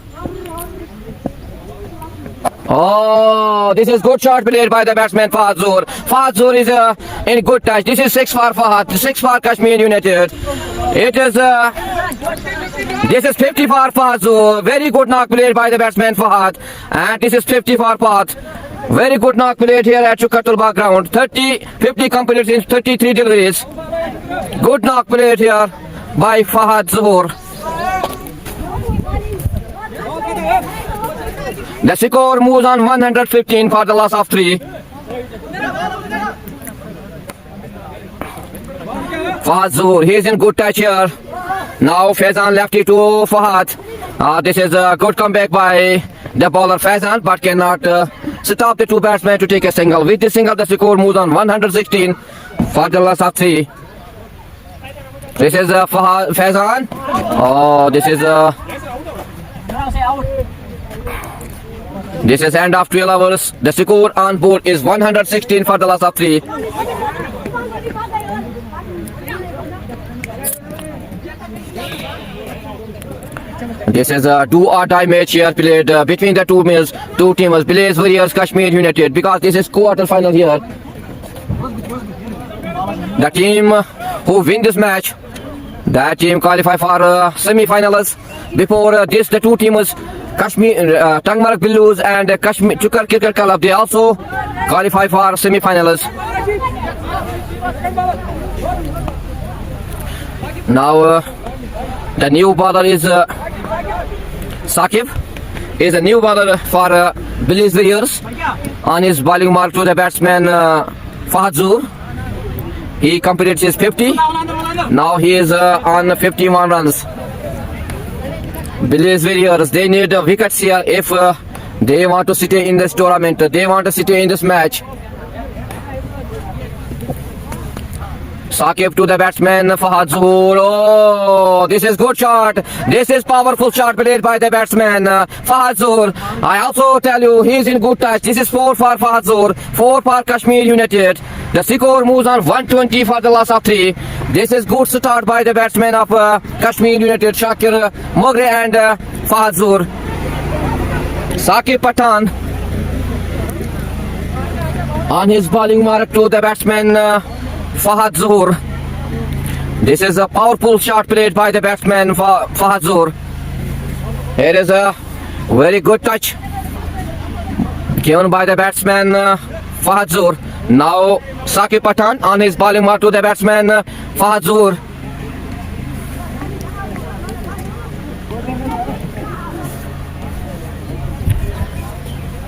Oh, this is good shot played by the batsman Fahad Zuhur. Fahad Zuhur is in good touch. This is 6 for Fahad, 6 for Kashmir United. It is this is 50 for Fahad Zuhur. Very good knock played by the batsman Fahad, and this is 50 for Fahad. Very good knock played here at Chukkar Tulba ground. 50 completed in 33 deliveries. Good knock played here by Fahad Zuhur. The score moves on 115 for the loss of 3. Fahad Zuhur, he is in good touch here. Now Faizan lefty to Fahad. This is a good comeback by the bowler Faizan, but cannot stop the two batsmen to take a single. With this single, the score moves on 116 for the loss of 3. This is Faizan. Oh, this is end of 12 hours. The score on board is 116 for the loss of 3. This is a do or die match here played between the two teams, Blaze Warriors, Kashmir United, because this is quarter final here. The team who win this match, that team qualify for semi-finals. Before this, the two teams, Tangmarg Blues and Chukkar Cricket Club, they also qualify for semi-finals. Now the new bowler is Saqib, is a new bowler for Blaze Warriors on his bowling mark to the batsman Fahad Zuhur. He completed his 50. Now he is on 51 runs. Blaze Warriors, they need wickets here if they want to stay in this tournament. They want to stay in this match. Saqib to the batsman Fahad Zohor. Oh, this is good shot. This is powerful shot played by the batsman Fahad Zohor. I also tell you he is in good touch. This is 4 for Fahad Zohor, 4 for Kashmir United. The score moves on 120 for the loss of 3. This is good start by the batsman of Kashmir United, Shakir Mogre and Fahad Zohor. Saqib Pathan on his bowling mark to the batsman Fahad Zohor. This is a powerful shot played by the batsman Fahad Zohor. Here is a very good touch given by the batsman Fahad Zohor. Now Saqib Pathan on his bowling mark to the batsman Fahad Zohor.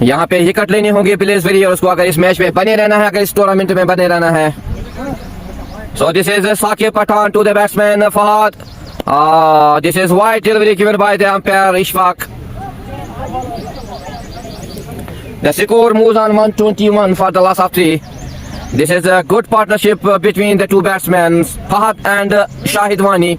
यहाँ पे wicket लेनी होगी please very उसको अगर इस match में बने रहना है, अगर इस टूर्नामेंट में बने रहना है. So this is Saqib Pathan to the batsman Fahad. This is wide delivery given by the umpire Ishfaq. The score moves on 121 for the loss of 3. This is a good partnership between the two batsmen Fahad and Shahid Wani.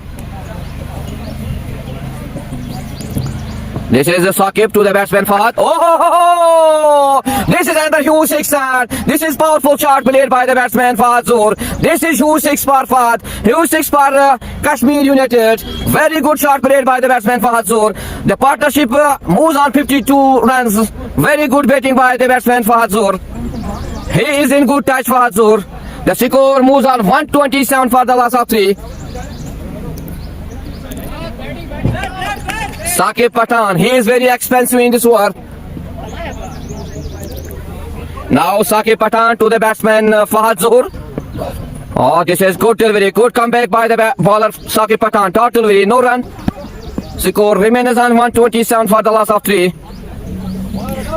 This is Saqib to the batsman Fahad. Oh! This is another huge sixer. This is powerful shot played by the batsman Fahad Zohor. This is huge 6 for Fahad. Huge 6 for Kashmir United. Very good shot played by the batsman Fahad Zohor. The partnership moves on 52 runs. Very good batting by the batsman Fahad Zohor. He is in good touch, Fahad Zohor. The score moves on 127 for the loss of 3. Saqib Pathan, he is very expensive in this over. Now Saqib Pathan to the batsman Fahad Zohor. Oh, this is good delivery, good comeback by the bowler Saqib Pathan. Top delivery, no run. Score remains on 127 for the loss of 3.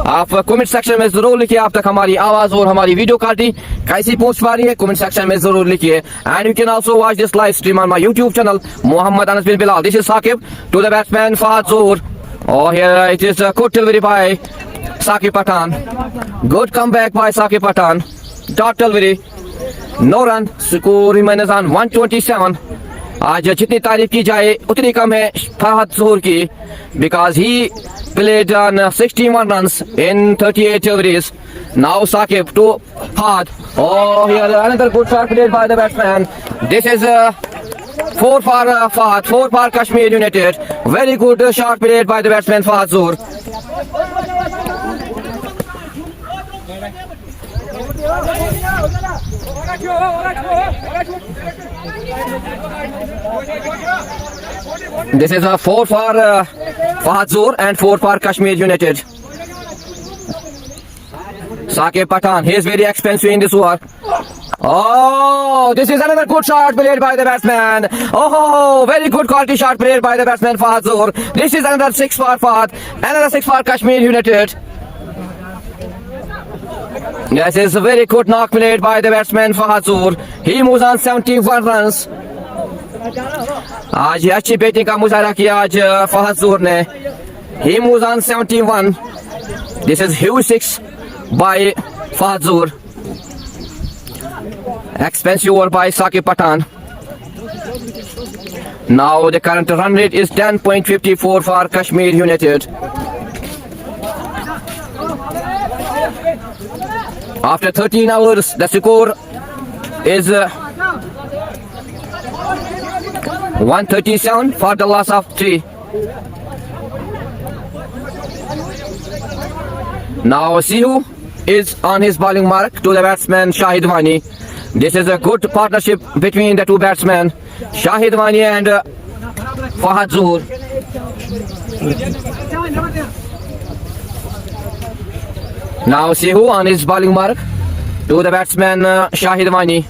आप comment section में जरूर लिखिए आप तक हमारी आवाज और हमारी वीडियो क्वालिटी कैसी पहुंच पा रही है, कमेंट सेक्शन में जरूर लिखिए. And you can also watch this live stream on my YouTube channel Mohammad Anas bin Bilal. This is Saqib to the batsman Fahad Johar. Oh, here it is a good delivery by Saqib Pathan. Good comeback by Saqib Pathan. Dot delivery. No run. Score remains on 127. आज जितनी तारीफ की जाए उतनी कम है फहद जोहर की, because he played on 61 runs in 38 deliveries. Now Saqib to Fahad. Oh, here another good shot played by the batsman. This is 4 for Fahad, 4 for Kashmir United. Very good shot played by the batsman Fahad Zohar. This is a 4 for Fahad Zohar and 4 for Kashmir United. Saqib Pathan, he is very expensive in this over. Oh, this is another good shot played by the batsman. Oh, very good quality shot played by the batsman Fahad Zohar. This is another 6 for Fahad, another 6 for Kashmir United. This is a very good knock played by the batsman Fahad Zohar. He moves on 71 runs. आज अच्छी batting का मुजाहरा किया आज फहद जोहर ने. He moves on 71. This is huge 6 by Fahad Zohar. Expensive over by Saqib Pathan. Now the current run rate is 10.54 for Kashmir United. After 13 hours, the score is 137 for the loss of 3. Now Sihu is on his bowling mark to the batsman Shahid Wani. This is a good partnership between the two batsmen, Shahid Wani and Fahad Zohar. Now Sihu on his bowling mark to the batsman Shahid Wani.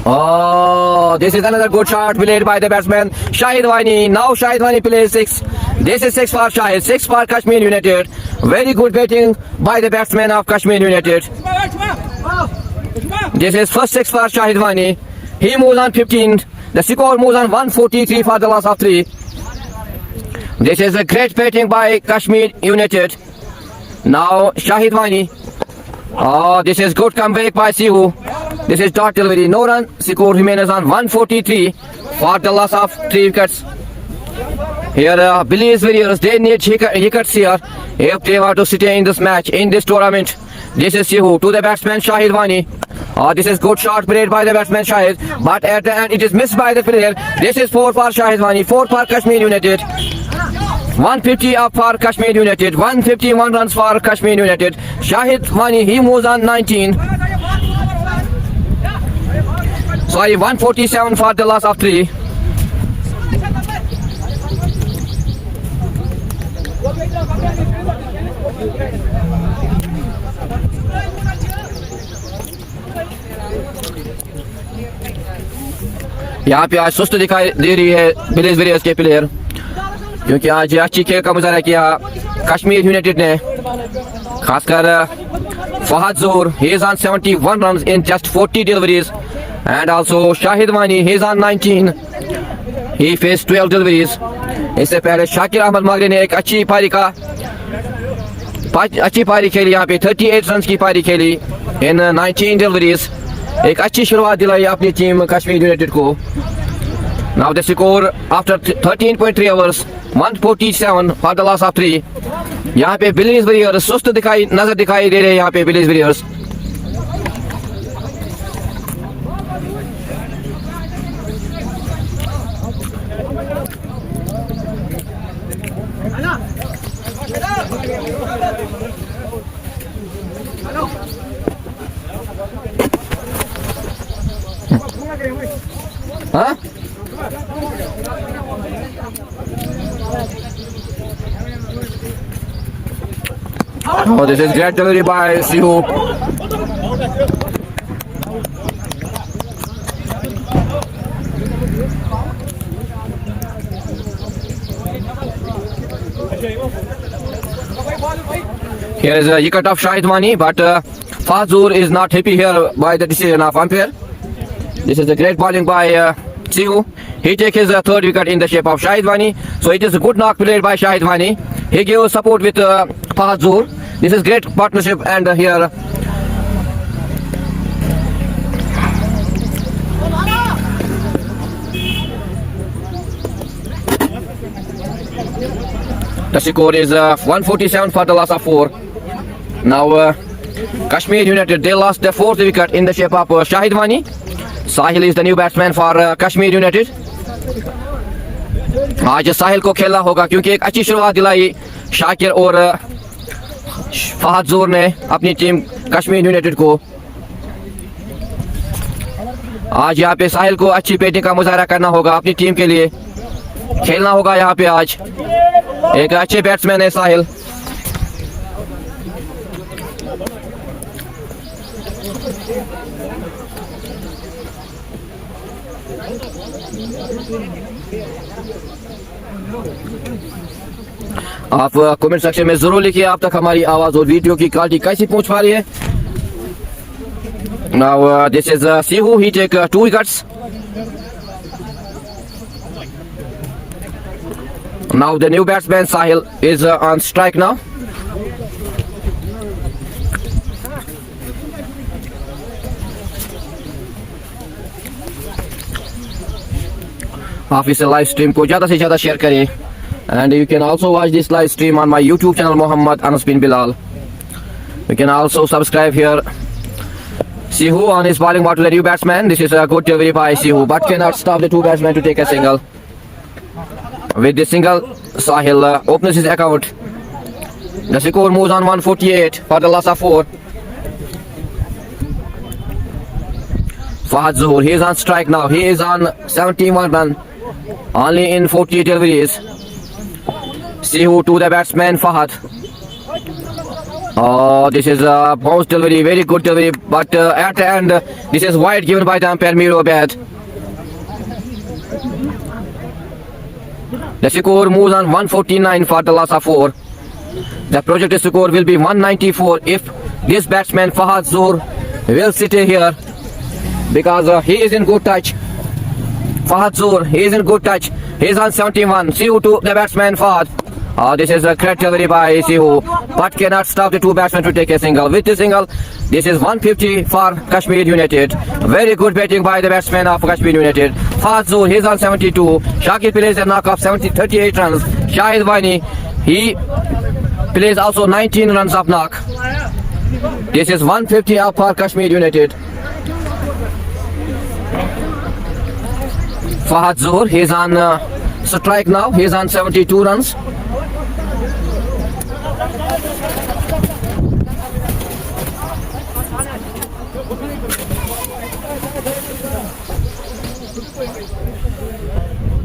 Oh, this is another good shot played by the batsman Shahid Wani. Now Shahid Wani plays 6. This is 6 for Shahid, 6 for Kashmir United. Very good batting by the batsman of Kashmir United. This is first 6 for Shahid Wani. He moves on 15. The score moves on 143 for the loss of 3. This is a great batting by Kashmir United. Now Shahid Wani. Oh, this is good comeback by Sihu. This is dot delivery. No run. Score remains on 143 for the loss of 3 wickets. Here, Billy's Warriors, they need wickets here if they want to stay in this match, in this tournament. This is Sihu to the batsman Shahid Wani. This is good shot played by the batsman Shahid, but at the end it is missed by the player. This is 4 for Shahid Wani, 4 for Kashmir United. 150 up for Kashmir United, 151 runs for Kashmir United. Shahid Wani, he moves on 19. Sorry, 147 for the loss of 3. यहाँ पे आज सुस्त दिखाई दे रही है village warriors के player, क्योंकि आज अच्छी खेल का मुजाहरा किया कश्मीर यूनाइटेड ने, खासकर फहद जोर, he is on 71 runs in just 40 deliveries, and also Shahid Wani, he is on 19, he faced 12 deliveries. इससे पहले शाकिर अहमद मागरे ने एक अच्छी पारी खेली, यहाँ पे 38 रन की पारी खेली in 19 deliveries. एक अच्छी शुरुआत दिलाई अपनी टीम कश्मीर यूनाइटेड को. Now the score after 13.3 hours, 147 for the loss of 3. यहाँ पे विलेज वेरियर्स सुस्त नजर दिखाई दे रहे हैं यहाँ पे village warriors. Huh? Oh, this is great delivery by Sihu. Here is a wicket of Shahid Wani, but Fazur is not happy here by the decision of umpire. This is a great bowling by Sihu. He takes his third wicket in the shape of Shahid Wani. So it is a good knock played by Shahid Wani. He gives support with Fazur. This is great partnership, and here the score is 147 for the loss of 4. Now Kashmir United, they lost their 4th wicket in the shape of Shahid Wani. Sahil is the new batsman for Kashmir United. आज साहिल को खेलना होगा, क्योंकि एक अच्छी शुरुआत दिलाई शाकिर और फहद जोर ने अपनी टीम कश्मीर यूनाइटेड को. आज यहाँ पे साहिल को अच्छी बैटिंग का मुजाहरा करना होगा, अपनी टीम के लिए खेलना होगा. यहाँ पे आज एक अच्छे बैट्समैन है साहिल. आप कमेंट सेक्शन में जरूर लिखिए आप तक हमारी आवाज और वीडियो की क्वालिटी कैसी पहुंच पा रही है. Now this is Sihu, he take 2 wickets. Now the new batsman Sahil is on strike now. आप इस लाइव स्ट्रीम को ज़्यादा से ज़्यादा शेयर करें, and you can also watch this live stream on my YouTube channel Muhammad Anas bin Bilal. You can also subscribe here. Sihu on his bowling ball to the new batsman. This is a good delivery by Sihu, but cannot stop the 2 batsmen to take a single. With this single, Sahil opens his account. The score moves on 148 for the loss of 4. Fahad Zuhur, he is on strike now. He is on 71 run, only in 48 deliveries. Sihu to the batsman Fahad. Oh, this is a bounce delivery, very good delivery, but at the end, this is wide given by the umpire Miro Abad. The score moves on 149 for the loss of 4. The projected score will be 194 if this batsman Fahad Zuhur will sit here, because he is in good touch. Fahad Zuhur, he is in good touch. He is on 71. Sihu to the batsman Fahad. This is a correct delivery by Sihu, but cannot stop the two batsmen to take a single. With the single, this is 150 for Kashmir United. Very good batting by the batsman of Kashmir United. Fahad Zoor, he's on 72. Shakir plays a knock of 38 runs. Shahid Wani, he plays also 19 runs of knock. This is 150 up for Kashmir United. Fahad Zoor, he's on strike now. He's on 72 runs.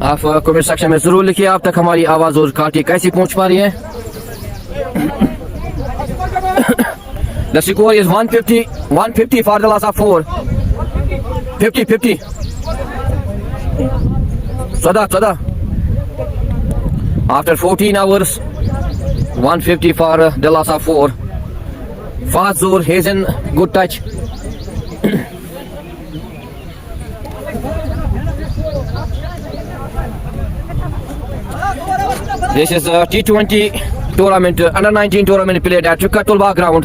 आप comment section में जरूर लिखिए आप तक हमारी आवाज और quality कैसी पहुंच पा रही है. The score is 150 for the loss of 4. 50. 14. After 14 hours, 150 for the loss of 4. Fahad Zoor, he's in good touch. This is a T20 tournament, under 19 tournament played at Katulba ground.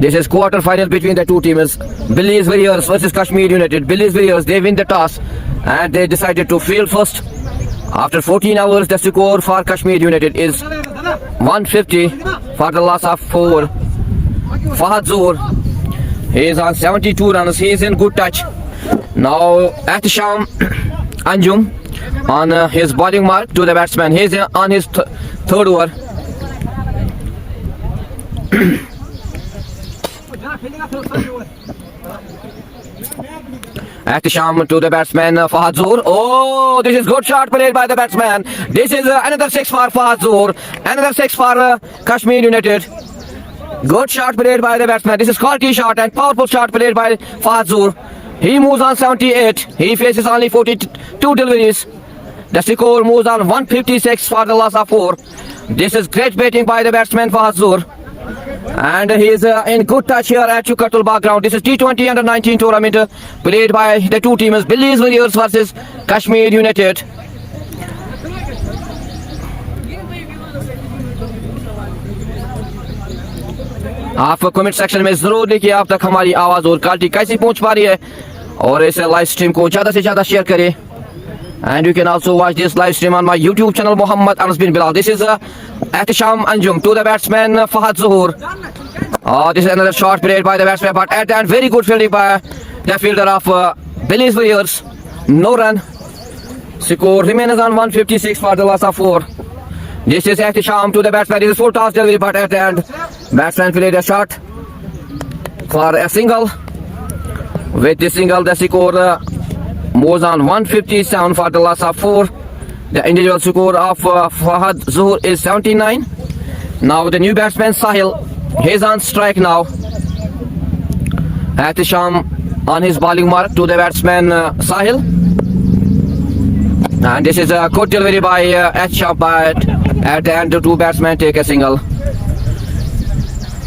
This is quarter final between the two teams. Billy's Warriors versus Kashmir United. Billy's Warriors, they win the toss and they decided to field first. After 14 hours, the score for Kashmir United is 150 for the loss of 4. Fahad Zoor, he is on 72 runs. He is in good touch. Now Ahtisham Anjum on his bowling mark to the batsman. He is on his third over. Ahtisham to the batsman Fahad Zoor. Oh, this is good shot played by the batsman. This is another 6 for Fahad Zoor. Another 6 for Kashmir United. Good shot played by the batsman. This is quality shot and powerful shot played by Fahad Zoor. He moves on 78. He faces only 42 deliveries. The score moves on 156 for the loss of 4. This is great batting by the batsman Fahad Zoor. And he is in good touch here at Katulba ground. This is T20 under 19 tournament played by the two teams, Billy's Warriors versus Kashmir United. आप comment section में जरूर लिखिए आप तक हमारी आवाज और quality कैसी पहुंच पा रही है और इस लाइव स्ट्रीम को ज्यादा से ज्यादा शेयर करें. And you can also watch this live stream on my YouTube channel Muhammad Anas bin Bilal. This is Ahtisham Anjum to the batsman Fahad Zoor. This is another shot played by the batsman, but at the end very good fielding by the fielder of Billy's Warriors. No run. Score remains on 156 for the loss of 4. This is Ahtisham to the batsman. This is full toss delivery, but at the end batsman played a shot for a single. With the single, the score moves on 157 for the loss of 4. The individual score of Fahad Zoor is 79. Now the new batsman Sahil, he's on strike now. Ahtisham on his bowling mark to the batsman Sahil. And this is a good delivery by Ahtisham, but at the end the two batsmen take a single.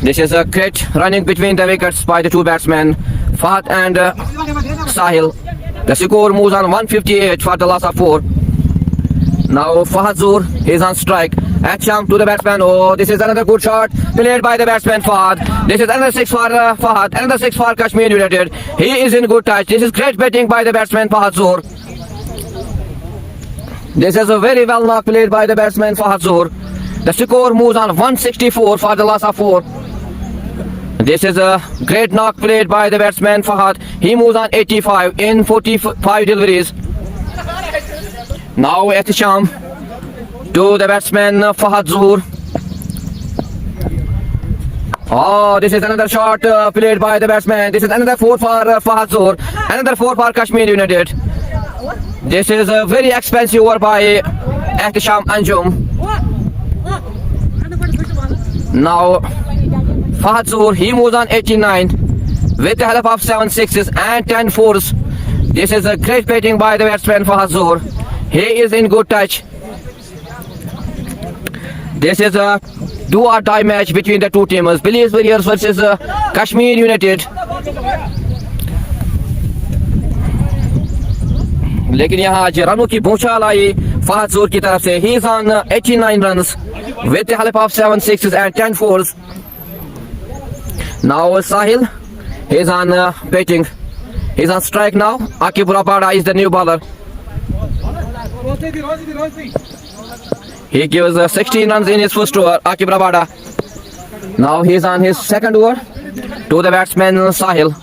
This is a great running between the wickets by the two batsmen Fahad and Sahil. The score moves on 158 for the loss of 4. Now Fahad Zoor is on strike. Ahtisham to the batsman. Oh, this is another good shot played by the batsman Fahad. This is another 6 for Fahad. Another 6 for Kashmir United. He is in good touch. This is great batting by the batsman Fahad Zoor. This is a very well knock played by the batsman Fahad Zoor. The score moves on 164 for the loss of 4. This is a great knock played by the batsman Fahad. He moves on 85 in 45 deliveries. Now Ahtisham to the batsman Fahad Zoor. Oh, this is another shot played by the batsman. This is another 4 for Fahad Zoor. Another 4 for Kashmir United. This is a very expensive over by Ahtisham Anjum. Now Fahad Zoor, he moves on 89 with the help of 7 sixes and 10 fours. This is a great batting by the batsman Fahad Zoor. He is in good touch. This is a do or die match between the two teams, Billy's Warriors versus Kashmir United. लेकिन यहाँ आज रनों की बौछार आई फहद जोर की तरफ से. He is on 89 runs with the help of 7 sixes and 10 fours. Now Sahil, he is on batting. He is on strike now. Akib Rabada is the new bowler. He gives 16 runs in his first over. Akib Rabada. Now he is on his second over to the batsman Sahil.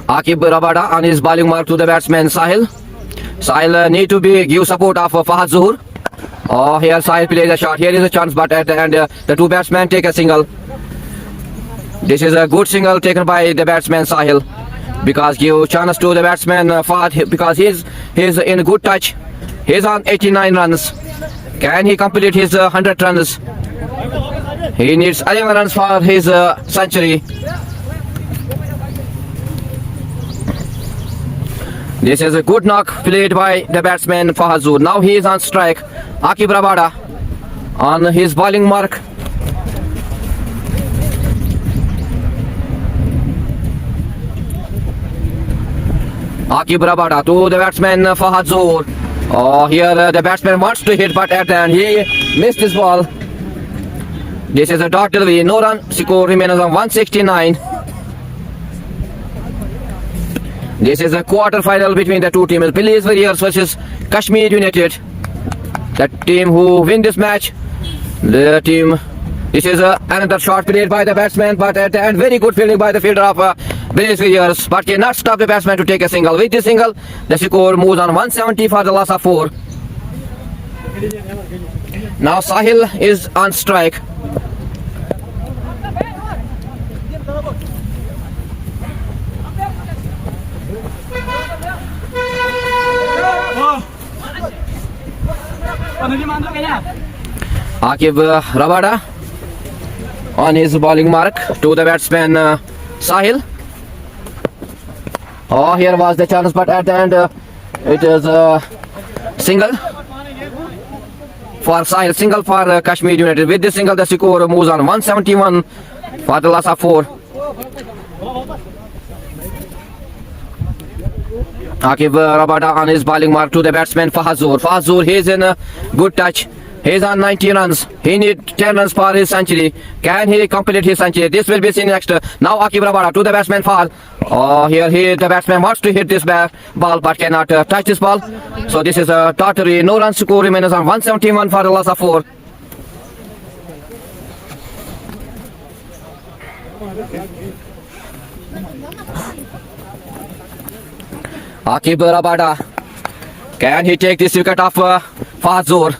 Akib Rabada on his bowling mark to the batsman Sahil. Sahil need to give support of Fahad Zohar. Oh, here Sahil plays a shot. Here is a chance, but at the end the two batsmen take a single. This is a good single taken by the batsman Sahil, because give chance to the batsman Fahad, because he is in good touch. He is on 89 runs. Can he complete his 100 runs? He needs 11 runs for his century. This is a good knock played by the batsman Fahad Zohar. Now he is on strike. Akib Rabada on his bowling mark. Akib Rabada to the batsman Fahad Zohar. Oh, here the batsman wants to hit, but at the end he missed his ball. This is a dot delivery. No run. Score remains on 169. This is a quarter final between the two teams. Belize Warriors versus Kashmir United. The team who win this match, the team. This is another shot played by the batsman, but at the end very good fielding by the fielder of Belize Warriors, but cannot stop the batsman to take a single. With this single, the score moves on 170 for the loss of 4. Now Sahil is on strike. Akib Rabada on his bowling mark to the batsman Sahil. Oh, here was the chance, but at the end it is a single for Sahil, single for Kashmir United. With this single, the score moves on 171 for the loss of 4. Akib Rabada on his bowling mark to the batsman Fahad Zohar. Fahad Zohar, he is in good touch. He is on 90 runs. He needs 10 runs for his century. Can he complete his century? This will be seen next. Now Akib Rabada to the batsman Fahad. Oh, here the batsman wants to hit this ball, but cannot touch this ball. So this is a totally no run. Score remains on 171 for the loss of 4. Akib Rabada, can he take this wicket of Fahad Zohar?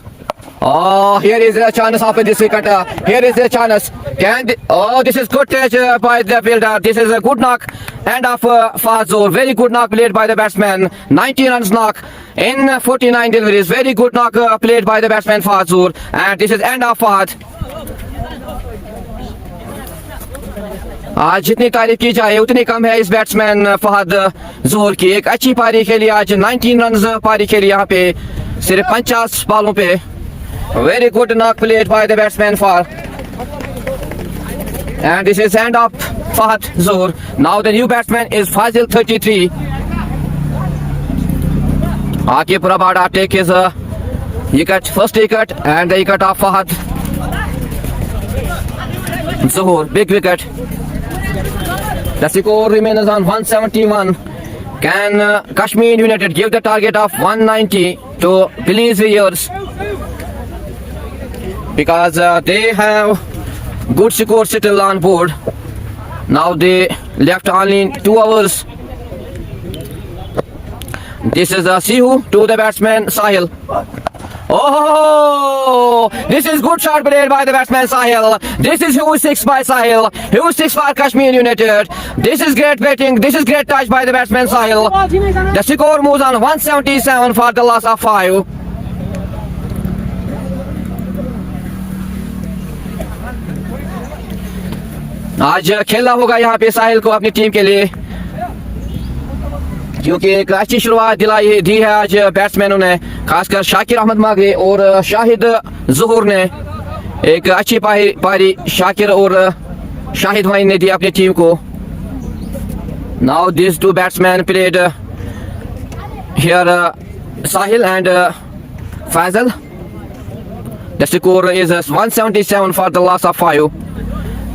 Oh, here is a chance of this wicket. Here is a chance. Oh, this is good catch by the fielder. This is a good knock. End of Fahad Zohar. Very good knock played by the batsman. 90 runs knock in 49 deliveries. Very good knock played by the batsman Fahad Zohar. And this is end of Fahad. आज जितनी तारीफ की जाए उतनी कम है इस batsman Fahad जोहर की. एक अच्छी पारी खेली आज. 19 रन्स पारी खेली यहाँ पे सिर्फ 50 बॉलों पे. Very good knock played by the batsman for. And this is end of Fahad Johar. Now the new batsman is Fazil 33. Aqib Rabada take his wicket, first wicket, and the wicket of Fahad Zohar. Big wicket. The score remains on 171. Can Kashmir United give the target of 190 to Belize Warriors? Because they have good score still on board. Now they left only 2 hours. This is Sihu to the batsman Sahil. Oh, this is good shot played by the batsman Sahil. This is huge 6 by Sahil. Huge 6 for Kashmir United. This is great batting. This is great touch by the batsman Sahil. The score moves on 177 for the loss of 5. आज खेलना होगा यहाँ पे साहिल को अपनी team के लिए. क्योंकि एक अच्छी शुरुआत दी है आज बैट्समैनों ने, खासकर शाकिर अहमद मागरे और शाहिद ज़ुहूर ने। एक अच्छी पारी शाकिर और शाहिद भाई ने दी अपनी टीम को। Now this two batsman played here, Sahil and Faisal. The score is 177 for the loss of 5.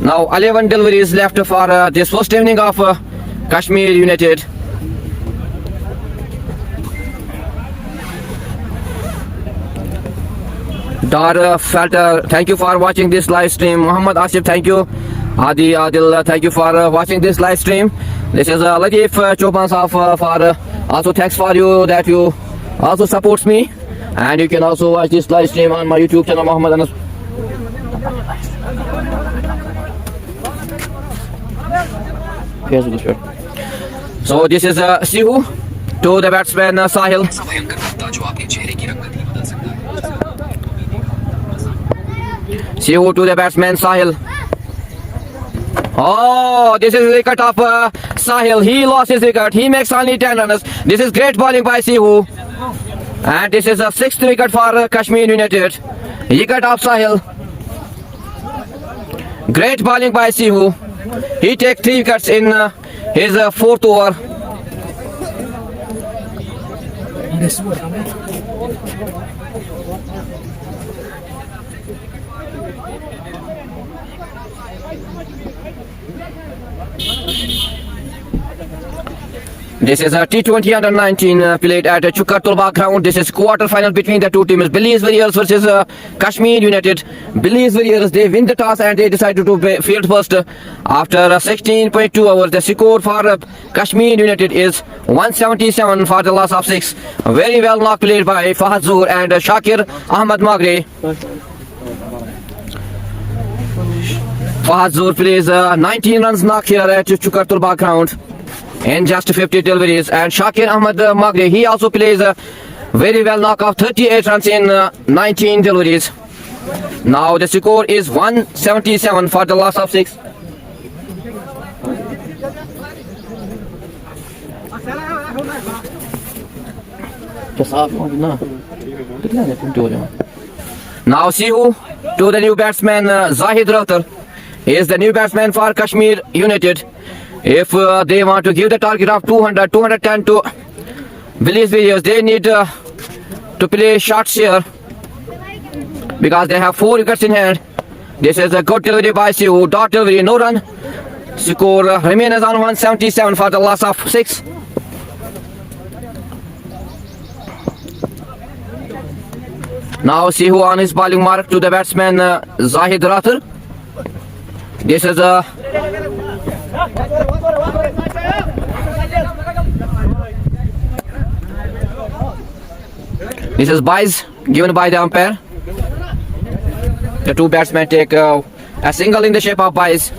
Now 11 deliveries left for this first inning of Kashmir United. Dar Felter, thank you for watching this live stream. Muhammad Asif, thank you. Adi Adil, thank you for watching this live stream. This is Latif Chopan Saf for also thanks for you that you also supports me. And you can also watch this live stream on my YouTube channel, Muhammad Anas. Here's the shirt. So this is Sihu to the batsman Sahil. Sihu to the batsman Sahil. Oh, this is the wicket of Sahil. He lost his wicket. He makes only 10 runs. This is great bowling by Sihu. And this is a 6th wicket for Kashmir United. Wicket of Sahil. Great bowling by Sihu. He takes 3 wickets in his 4th over. This is a T20 under 19 played at Chukartulba ground. This is quarter final between the two teams. Belize Warriors versus Kashmir United. Belize Warriors, they win the toss and they decided to field first. After 16.2 hours, the score for Kashmir United is 177 for the loss of 6. Very well knock played by Fahad Zoor and Shakir Ahmad Magre. Fahad Zoor plays 19 runs knock here at Chukartulba ground in just 50 deliveries, and Shakir Ahmad Magre, he also plays a very well knock of 38 runs in 19 deliveries. Now the score is 177 for the loss of 6. Now Sihu to the new batsman Zahid Rathar. He is the new batsman for Kashmir United. If they want to give the target of 200, 210 to Belize Warriors, they need to play shots here because they have 4 wickets in hand. This is a good delivery by Sihu. Dot delivery, no run. Score remains on 177 for the loss of 6. Now Sihu on his bowling mark to the batsman Zahid Rathar. This is a byes given by the umpire. The two batsmen take a single in the shape of byes.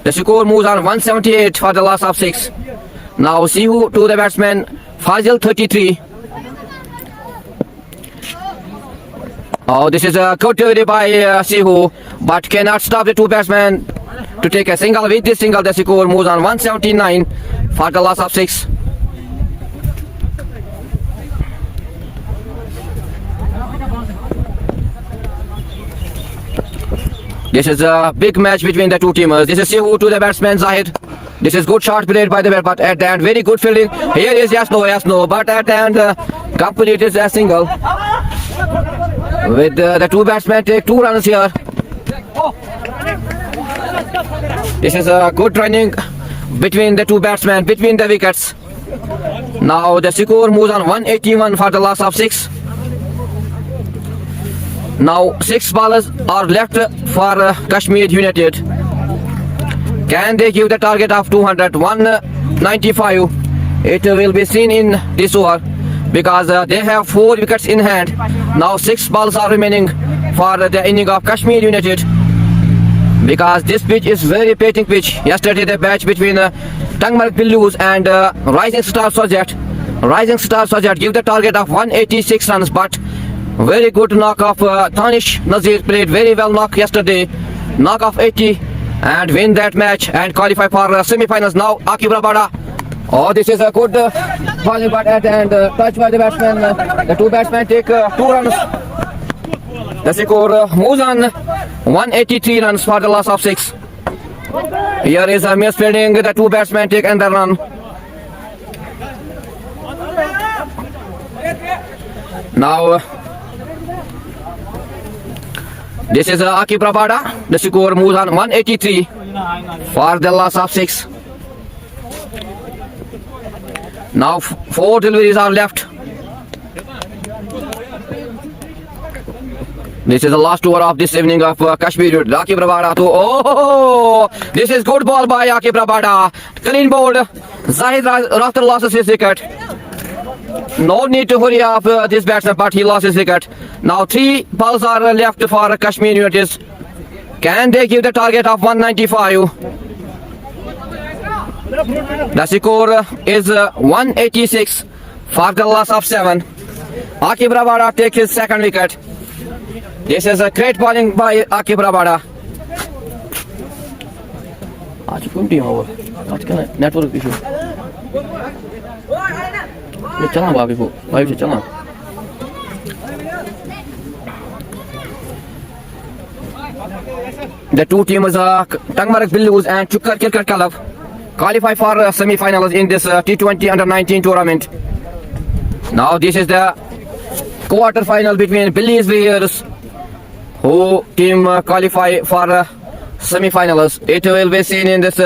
The score moves on 178 for the loss of 6. Now Sihu to the batsman Fazil 33. Oh, this is a good delivery by Sihu, but cannot stop the two batsmen to take a single. With this single, the score moves on 179 for the loss of 6. This is a big match between the two teamers. This is Sihu to the batsman Zahid. This is good shot played by the batsman, but at the end, very good fielding. Here is yes, no, but at the end, completed a single. With the two batsmen take 2 runs here. This is a good running between the two batsmen, between the wickets. Now the score moves on 181 for the loss of 6. Now 6 ballers are left for Kashmir United. Can they give the target of 200, 195? It will be seen in this over because they have 4 wickets in hand. Now 6 balls are remaining for the inning of Kashmir United. Because this pitch is very painting pitch. Yesterday the match between Tangmarg Pillus and Rising Star Sajat. Rising Star Sajat give the target of 186 runs, but very good knock of Tanish Nazir played very well knock yesterday. Knock of 80 and win that match and qualify for semi-finals. Now Akib Rabada Oh, this is a good bowling but at the end touched by the batsman. The two batsmen take 2 runs. The score moves on 183 runs for the loss of 6. Here is a misfielding. The two batsmen take another run. Now this is Akib Rabada. The score moves on 183 for the loss of 6. Now 4 deliveries are left. This is the last over of this evening of Kashmir. Akib Rabada to this is good ball by Akib Rabada. Clean bowled. Zahid Rakhtar loses his wicket. No need to hurry up this batsman, but he lost his wicket. Now 3 balls are left for Kashmir United. Can they give the target of 195? The score is 186 for the loss of 7. Akib Rabada takes his second wicket. This is a great bowling by Akib Rabada. आज कौन team होगा? आज क्या network issue? ये चलना भाभी को, भाभी से चलना. The two teams Tangmarg Billus and Chukkar Cricket Club qualify for semi-finals in this T20 Under-19 tournament. Now this is the quarter-final between Billy's Warriors, who team qualify for semi-finals. It will be seen in this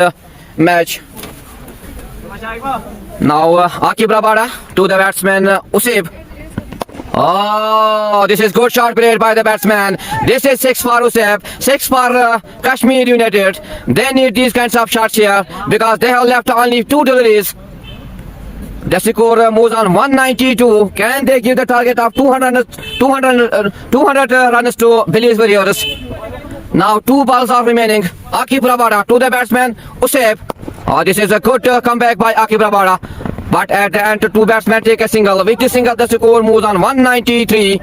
match. Now Akib Rabada to the batsman Usib. Oh, this is good shot played by the batsman. This is 6 for Usib, 6 for Kashmir United. They need these kinds of shots here because they have left only 2 deliveries. The score moves on 192. Can they give the target of 200 runs to Billy's Warriors? Now 2 balls are remaining. Akib Rabada to the batsman Usib. Oh, this is a good comeback by Akib Rabada. But at the end, 2 batsmen take a single. With the single, the score moves on 193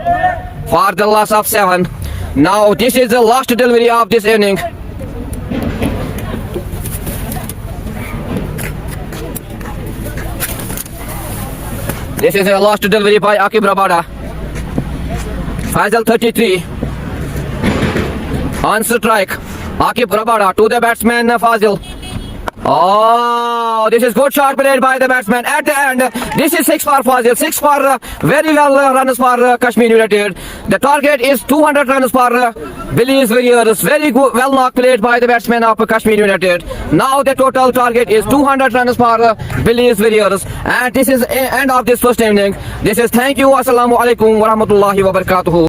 for the loss of 7. Now this is the last delivery of this inning. This is the last delivery by Akib Rabada. Faisal 33 on strike. Akib Rabada to the batsman Fazil. Oh, this is good shot played by the batsman. At the end, this is 6 for Fazil, 6 for very well runs for Kashmir United. The target is 200 runs for Billy's Warriors. Very good, well knocked played by the batsman of Kashmir United. Now the total target is 200 runs for Billy's Warriors. And this is end of this first inning. This is thank you. Assalamu alaikum wa rahmatullahi wa barakatuhu.